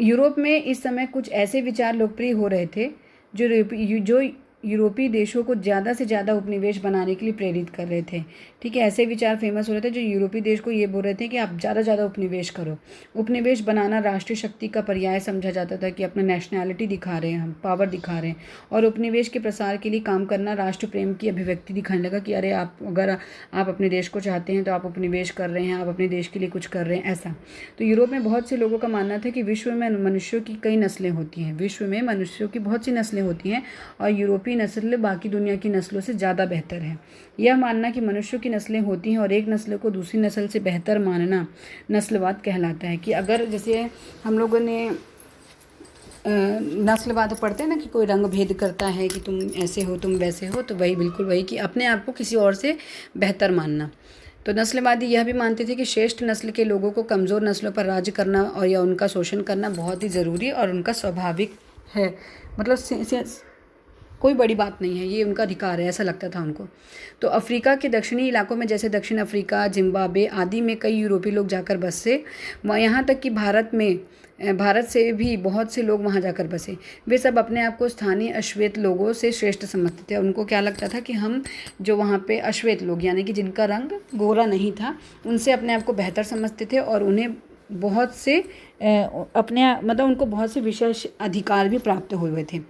यूरोप में इस समय कुछ ऐसे विचार लोकप्रिय हो रहे थे जो यूरोपीय देशों को ज़्यादा से ज़्यादा उपनिवेश बनाने के लिए प्रेरित कर रहे थे। ठीक है। ऐसे विचार फेमस हो रहे थे जो यूरोपीय देश को ये बोल रहे थे कि आप ज़्यादा उपनिवेश करो। उपनिवेश बनाना राष्ट्रीय शक्ति का पर्याय समझा जाता था कि अपना नेशनैलिटी दिखा रहे हैं, हम पावर दिखा रहे हैं। और उपनिवेश के प्रसार के लिए काम करना राष्ट्र प्रेम की अभिव्यक्ति दिखाने लगा कि अरे अगर आप अपने देश को चाहते हैं तो आप उपनिवेश कर रहे हैं, आप अपने देश के लिए कुछ कर रहे हैं, ऐसा। तो यूरोप में बहुत से लोगों का मानना था कि विश्व में मनुष्यों की कई नस्लें होती हैं, विश्व में मनुष्यों की बहुत सी नस्लें होती हैं और यूरोपीय नस्ल बाकी दुनिया की नस्लों से ज़्यादा बेहतर है। यह मानना कि मनुष्यों की नस्लें होती हैं और एक नस्ल को दूसरी नस्ल से बेहतर मानना नस्लवाद कहलाता है। कि अगर जैसे हम लोगों ने नस्लवाद पढ़ते हैं ना कि कोई रंग भेद करता है कि तुम ऐसे हो तुम वैसे हो, तो वही बिल्कुल वही कि अपने आप को किसी और से बेहतर मानना। तो नस्लवादी यह भी मानते थे कि श्रेष्ठ नस्ल के लोगों को कमज़ोर नस्लों पर राज्य करना और या उनका शोषण करना बहुत ही ज़रूरी और उनका स्वाभाविक है, मतलब कोई बड़ी बात नहीं है, ये उनका अधिकार है, ऐसा लगता था उनको। तो अफ्रीका के दक्षिणी इलाकों में जैसे दक्षिण अफ्रीका, जिम्बाब्वे आदि में कई यूरोपीय लोग जाकर बसे। वहाँ यहाँ तक कि भारत से भी बहुत से लोग वहाँ जाकर बसे। वे सब अपने आप को स्थानीय अश्वेत लोगों से श्रेष्ठ समझते थे। उनको क्या लगता था कि हम जो वहाँ पे अश्वेत लोग यानी कि जिनका रंग गोरा नहीं था, उनसे अपने आप को बेहतर समझते थे और उन्हें बहुत से उनको बहुत से विशेष अधिकार भी प्राप्त हुए थे।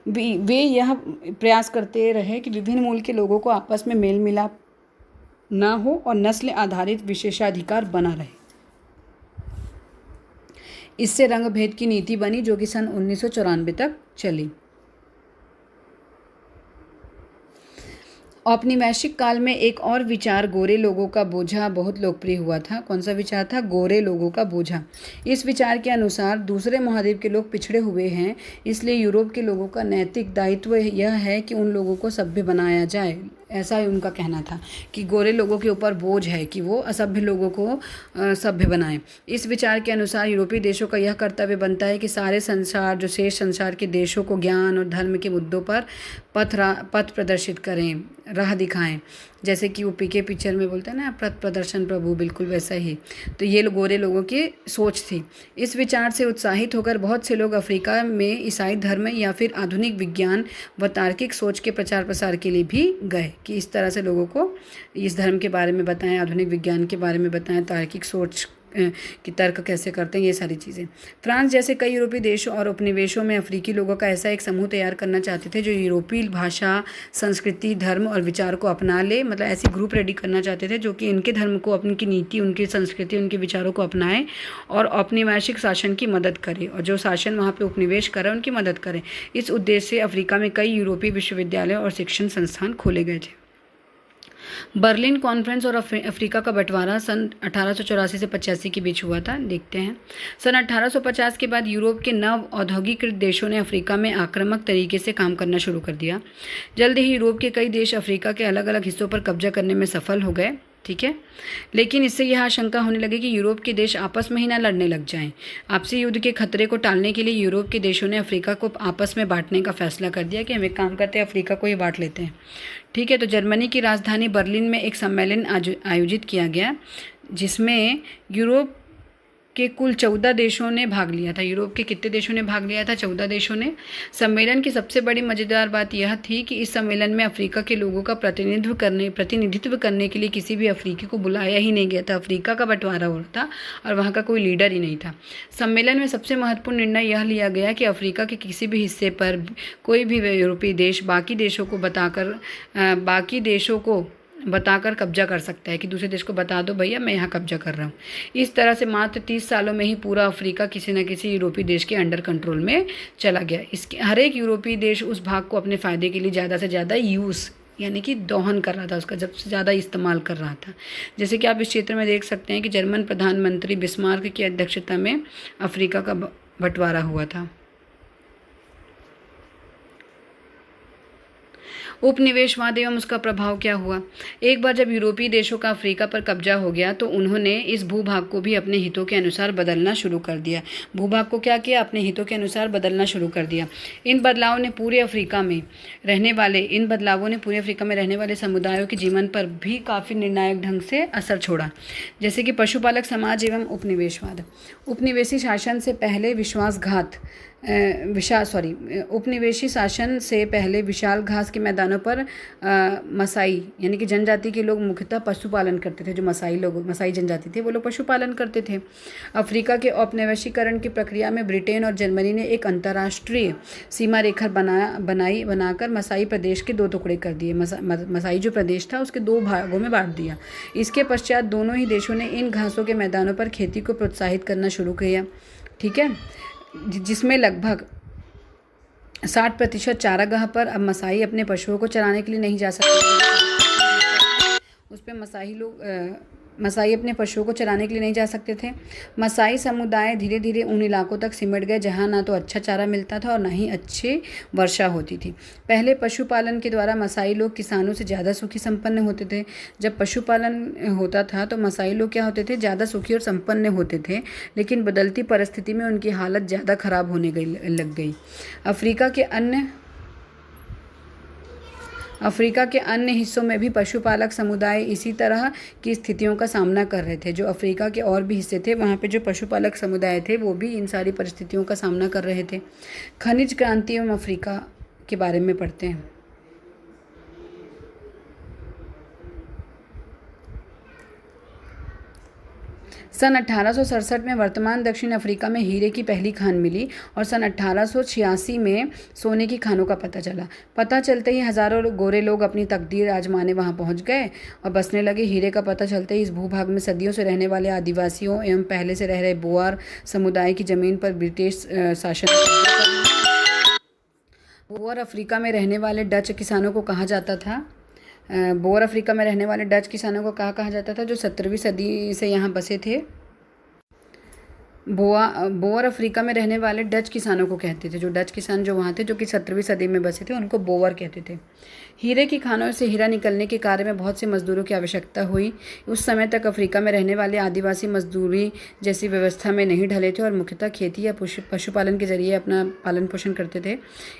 वे यह प्रयास करते रहे कि विभिन्न मूल के लोगों को आपस में मेल मिलाप ना हो और नस्ल आधारित विशेषाधिकार बना रहे। इससे रंग भेद की नीति बनी जो कि सन 1994 तक चली। औपनिवेशिक काल में एक और विचार गोरे लोगों का बोझा बहुत लोकप्रिय हुआ था। कौन सा विचार था? गोरे लोगों का बोझा। इस विचार के अनुसार दूसरे महाद्वीप के लोग पिछड़े हुए हैं, इसलिए यूरोप के लोगों का नैतिक दायित्व यह है कि उन लोगों को सभ्य बनाया जाए। ऐसा ही उनका कहना था कि गोरे लोगों के ऊपर बोझ है कि वो असभ्य लोगों को सभ्य बनाएं। इस विचार के अनुसार यूरोपीय देशों का यह कर्तव्य बनता है कि सारे संसार जो शेष संसार के देशों को ज्ञान और धर्म के मुद्दों पर पथ प्रदर्शित करें, राह दिखाएं। जैसे कि वो पीके पिक्चर में बोलते हैं ना, पथ प्रदर्शन प्रभु, बिल्कुल वैसा ही। तो ये गोरे लोगों की सोच थी। इस विचार से उत्साहित होकर बहुत से लोग अफ्रीका में ईसाई धर्म या फिर आधुनिक विज्ञान व तार्किक सोच के प्रचार प्रसार के लिए भी गए कि इस तरह से लोगों को इस धर्म के बारे में बताएं, आधुनिक विज्ञान के बारे में बताएं, तार्किक सोच कि तर्क कैसे करते हैं, ये सारी चीज़ें। फ्रांस जैसे कई यूरोपीय देशों और उपनिवेशों में अफ्रीकी लोगों का ऐसा एक समूह तैयार करना चाहते थे जो यूरोपीय भाषा, संस्कृति, धर्म और विचार को अपना ले। मतलब ऐसी ग्रुप रेडी करना चाहते थे जो कि इनके धर्म को, उनकी नीति, उनकी संस्कृति, उनके विचारों को अपनाए और औपनिवेशिक शासन की मदद करे और जो शासन वहाँ पर उपनिवेश करे उनकी मदद करें। इस उद्देश्य से अफ्रीका में कई यूरोपीय विश्वविद्यालय और शिक्षण संस्थान खोले गए थे। बर्लिन कॉन्फ्रेंस और अफ्रीका का बंटवारा सन 1884 से 85 के बीच हुआ था। देखते हैं। सन 1850 के बाद यूरोप के नव औद्योगिकृत देशों ने अफ्रीका में आक्रामक तरीके से काम करना शुरू कर दिया। जल्द ही यूरोप के कई देश अफ्रीका के अलग अलग हिस्सों पर कब्जा करने में सफल हो गए। ठीक है, लेकिन इससे यह आशंका होने लगी कि यूरोप के देश आपस में ही ना लड़ने लग जाएं। आपसी युद्ध के खतरे को टालने के लिए यूरोप के देशों ने अफ्रीका को आपस में बांटने का फैसला कर दिया कि हम एक काम करते हैं, अफ्रीका को ही बांट लेते हैं। ठीक है, तो जर्मनी की राजधानी बर्लिन में एक सम्मेलन आयोजित किया गया जिसमें यूरोप के कुल 14 देशों ने भाग लिया था। यूरोप के कितने देशों ने भाग लिया था? 14 देशों ने। सम्मेलन की सबसे बड़ी मज़ेदार बात यह थी कि इस सम्मेलन में अफ्रीका के लोगों का प्रतिनिधित्व करने के लिए किसी भी अफ्रीकी को बुलाया ही नहीं गया था। अफ्रीका का बंटवारा हो रहा था और वहाँ का कोई लीडर ही नहीं था। सम्मेलन में सबसे महत्वपूर्ण निर्णय यह लिया गया कि अफ्रीका के किसी भी हिस्से पर कोई भी यूरोपीय देश बाकी देशों को बताकर कब्जा कर सकता है कि दूसरे देश को बता दो भैया मैं यहाँ कब्जा कर रहा हूँ। इस तरह से मात्र 30 सालों में ही पूरा अफ्रीका किसी न किसी यूरोपीय देश के अंडर कंट्रोल में चला गया। इसके हर एक यूरोपीय देश उस भाग को अपने फ़ायदे के लिए ज़्यादा से ज़्यादा यूज़ यानी कि दोहन कर रहा था, उसका सबसे ज़्यादा इस्तेमाल कर रहा था। जैसे कि आप इस क्षेत्र में देख सकते हैं कि जर्मन प्रधानमंत्री बिस्मार्क की अध्यक्षता में अफ्रीका का बंटवारा हुआ था। उपनिवेशवाद एवं उसका प्रभाव क्या हुआ? एक बार जब यूरोपीय देशों का अफ्रीका पर कब्जा हो गया तो उन्होंने इस भूभाग को भी अपने हितों के अनुसार बदलना शुरू कर दिया। भूभाग को क्या किया? अपने हितों के अनुसार बदलना शुरू कर दिया। इन बदलावों ने पूरे अफ्रीका में रहने वाले समुदायों के जीवन पर भी काफ़ी निर्णायक ढंग से असर छोड़ा। जैसे कि पशुपालक समाज एवं उपनिवेशवाद। उपनिवेशी शासन से पहले विशाल घास के मैदानों पर मसाई यानी कि जनजाति के लोग मुख्यतः पशुपालन करते थे। जो मसाई जनजाति थे वो लोग पशुपालन करते थे। अफ्रीका के औपनिवेशीकरण की प्रक्रिया में ब्रिटेन और जर्मनी ने एक अंतर्राष्ट्रीय सीमा रेखा बनाकर मसाई प्रदेश के 2 टुकड़े कर दिए। मसाई जो प्रदेश था उसके 2 भागों में बांट दिया। इसके पश्चात दोनों ही देशों ने इन घासों के मैदानों पर खेती को प्रोत्साहित करना शुरू किया। ठीक है, जिसमें लगभग 60% चारागाह पर अब मसाई अपने पशुओं को चराने के लिए नहीं जा सकते। उस पर मसाई अपने पशुओं को चराने के लिए नहीं जा सकते थे। मसाई समुदाय धीरे धीरे उन इलाकों तक सिमट गए जहाँ ना तो अच्छा चारा मिलता था और ना ही अच्छी वर्षा होती थी। पहले पशुपालन के द्वारा मसाई लोग किसानों से ज़्यादा सुखी संपन्न होते थे। जब पशुपालन होता था तो मसाई लोग क्या होते थे, ज़्यादा सुखी और संपन्न होते थे, लेकिन बदलती परिस्थिति में उनकी हालत ज़्यादा खराब होने लग गई। अफ्रीका के अन्य हिस्सों में भी पशुपालक समुदाय इसी तरह की स्थितियों का सामना कर रहे थे। जो अफ्रीका के और भी हिस्से थे वहाँ पे जो पशुपालक समुदाय थे वो भी इन सारी परिस्थितियों का सामना कर रहे थे। खनिज क्रांति एवं अफ्रीका के बारे में पढ़ते हैं। सन 1867 में वर्तमान दक्षिण अफ्रीका में हीरे की पहली खान मिली और सन 1886 में सोने की खानों का पता चलते ही हजारों गोरे लोग अपनी तकदीर आजमाने वहां पहुंच गए और बसने लगे। हीरे का पता चलते ही इस भूभाग में सदियों से रहने वाले आदिवासियों एवं पहले से रह रहे बोआर समुदाय की जमीन पर ब्रिटिश शासन। बोआर अफ्रीका में रहने वाले डच किसानों को कहा जाता था बोअर अफ्रीका में रहने वाले डच किसानों को कहा जाता था, जो 17वीं सदी से यहाँ बसे थे। बोअर अफ्रीका में रहने वाले डच किसानों को कहते थे, जो डच किसान जो वहाँ थे, जो कि 17वीं सदी में बसे थे, उनको बोअर कहते थे। हीरे की खानों से हीरा निकलने के कार्य में बहुत से मजदूरों की आवश्यकता हुई। उस समय तक अफ्रीका में रहने वाले आदिवासी मजदूरी जैसी व्यवस्था में नहीं ढले थे और मुख्यतः खेती या पशुपालन के जरिए अपना पालन पोषण करते थे।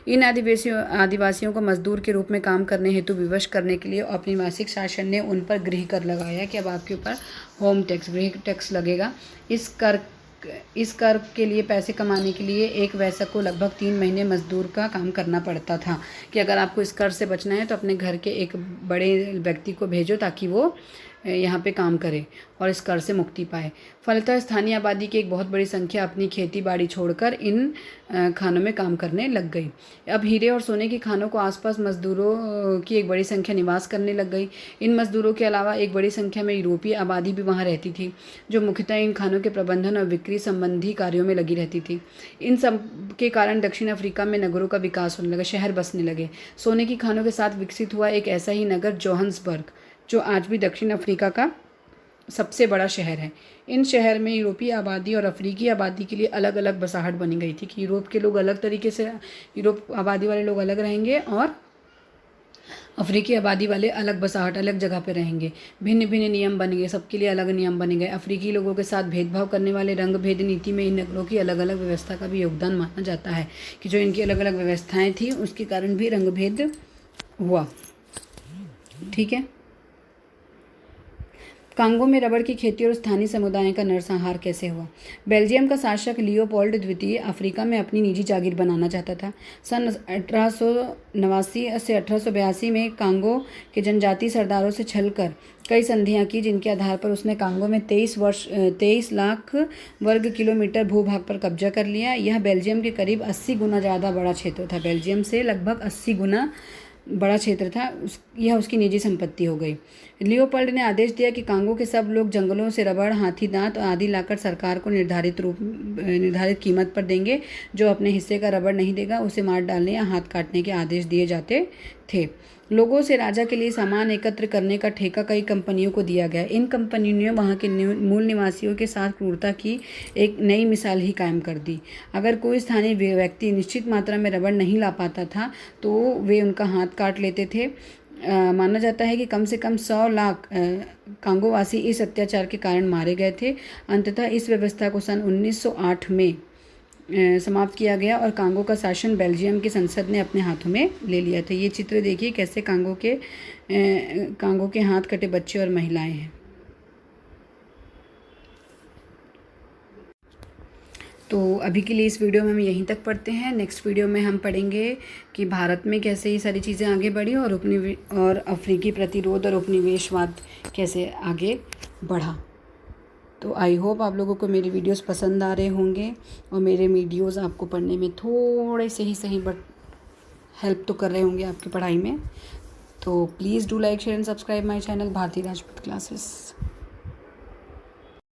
इन आदिवासियों को मजदूर के रूप में काम करने हेतु विवश करने के लिए औपनिवेशिक शासन ने उन पर गृह कर लगाया कि अब आपके ऊपर होम टैक्स, गृह टैक्स लगेगा। इस कर के लिए पैसे कमाने के लिए एक वयस्क को लगभग 3 महीने मजदूर का काम करना पड़ता था कि अगर आपको इस कर से बचना है तो अपने घर के एक बड़े व्यक्ति को भेजो ताकि वो यहाँ पे काम करे और इस कर से मुक्ति पाए। फलतः स्थानीय आबादी की एक बहुत बड़ी संख्या अपनी खेती बाड़ी छोड़कर इन खानों में काम करने लग गई। अब हीरे और सोने की खानों को आसपास मजदूरों की एक बड़ी संख्या निवास करने लग गई। इन मजदूरों के अलावा एक बड़ी संख्या में यूरोपीय आबादी भी वहाँ रहती थी, जो मुख्यतः इन खानों के प्रबंधन और बिक्री संबंधी कार्यों में लगी रहती थी। इन सब के कारण दक्षिण अफ्रीका में नगरों का विकास होने लगा, शहर बसने लगे। सोने की खानों के साथ विकसित हुआ एक ऐसा ही नगर जोहान्सबर्ग, जो आज भी दक्षिण अफ्रीका का सबसे बड़ा शहर है। इन शहर में यूरोपीय आबादी और अफ्रीकी आबादी के लिए अलग अलग बसाहट बनी गई थी कि यूरोप के लोग अलग तरीके से, यूरोप आबादी वाले लोग अलग रहेंगे और अफ्रीकी आबादी वाले अलग बसाहट, अलग जगह पे रहेंगे। भिन्न भिन्न नियम बन गए, सबके लिए अलग नियम बन गए। अफ्रीकी लोगों के साथ भेदभाव करने वाले रंग भेद नीति में इन नगरों की अलग अलग व्यवस्था का भी योगदान माना जाता है कि जो इनकी अलग अलग व्यवस्थाएँ थी उसके कारण भी रंग भेद हुआ। ठीक है। कांगो में रबड़ की खेती और स्थानीय समुदायों का नरसंहार कैसे हुआ। बेल्जियम का शासक लियोपोल्ड द्वितीय अफ्रीका में अपनी निजी जागीर बनाना चाहता था। सन 1889 से 1882 में कांगो के जनजातीय सरदारों से छलकर कई संधियां की, जिनके आधार पर उसने कांगो में 23 लाख वर्ग किलोमीटर भूभाग पर कब्जा कर लिया। यह बेल्जियम के करीब 80 गुना ज़्यादा बड़ा क्षेत्र था। बेल्जियम से लगभग 80 गुना बड़ा क्षेत्र था। यह उसकी निजी संपत्ति हो गई। लियोपोल्ड ने आदेश दिया कि कांगो के सब लोग जंगलों से रबड़, हाथी दांत आदि लाकर सरकार को निर्धारित कीमत पर देंगे। जो अपने हिस्से का रबड़ नहीं देगा उसे मार डालने या हाथ काटने के आदेश दिए जाते थे। लोगों से राजा के लिए सामान एकत्र करने का ठेका कई कंपनियों को दिया गया। इन कंपनियों ने वहाँ के मूल निवासियों के साथ क्रूरता की एक नई मिसाल ही कायम कर दी। अगर कोई स्थानीय व्यक्ति निश्चित मात्रा में रबड़ नहीं ला पाता था तो वे उनका हाथ काट लेते थे। माना जाता है कि कम से कम 100 लाख कांगोवासी इस अत्याचार के कारण मारे गए थे। अंततः इस व्यवस्था को सन 1908 में समाप्त किया गया और कांगो का शासन बेल्जियम की संसद ने अपने हाथों में ले लिया था। ये चित्र देखिए कैसे कांगो के हाथ कटे बच्चे और महिलाएं हैं। तो अभी के लिए इस वीडियो में हम यहीं तक पढ़ते हैं। नेक्स्ट वीडियो में हम पढ़ेंगे कि भारत में कैसे ये सारी चीज़ें आगे बढ़ी और अफ्रीकी प्रतिरोध और उपनिवेशवाद कैसे आगे बढ़ा। तो आई होप आप लोगों को मेरे वीडियोस पसंद आ रहे होंगे और मेरे वीडियोस आपको पढ़ने में थोड़े से ही सही बट हेल्प तो कर रहे होंगे आपकी पढ़ाई में। तो please do like share and subscribe my channel Bharti Rajput classes.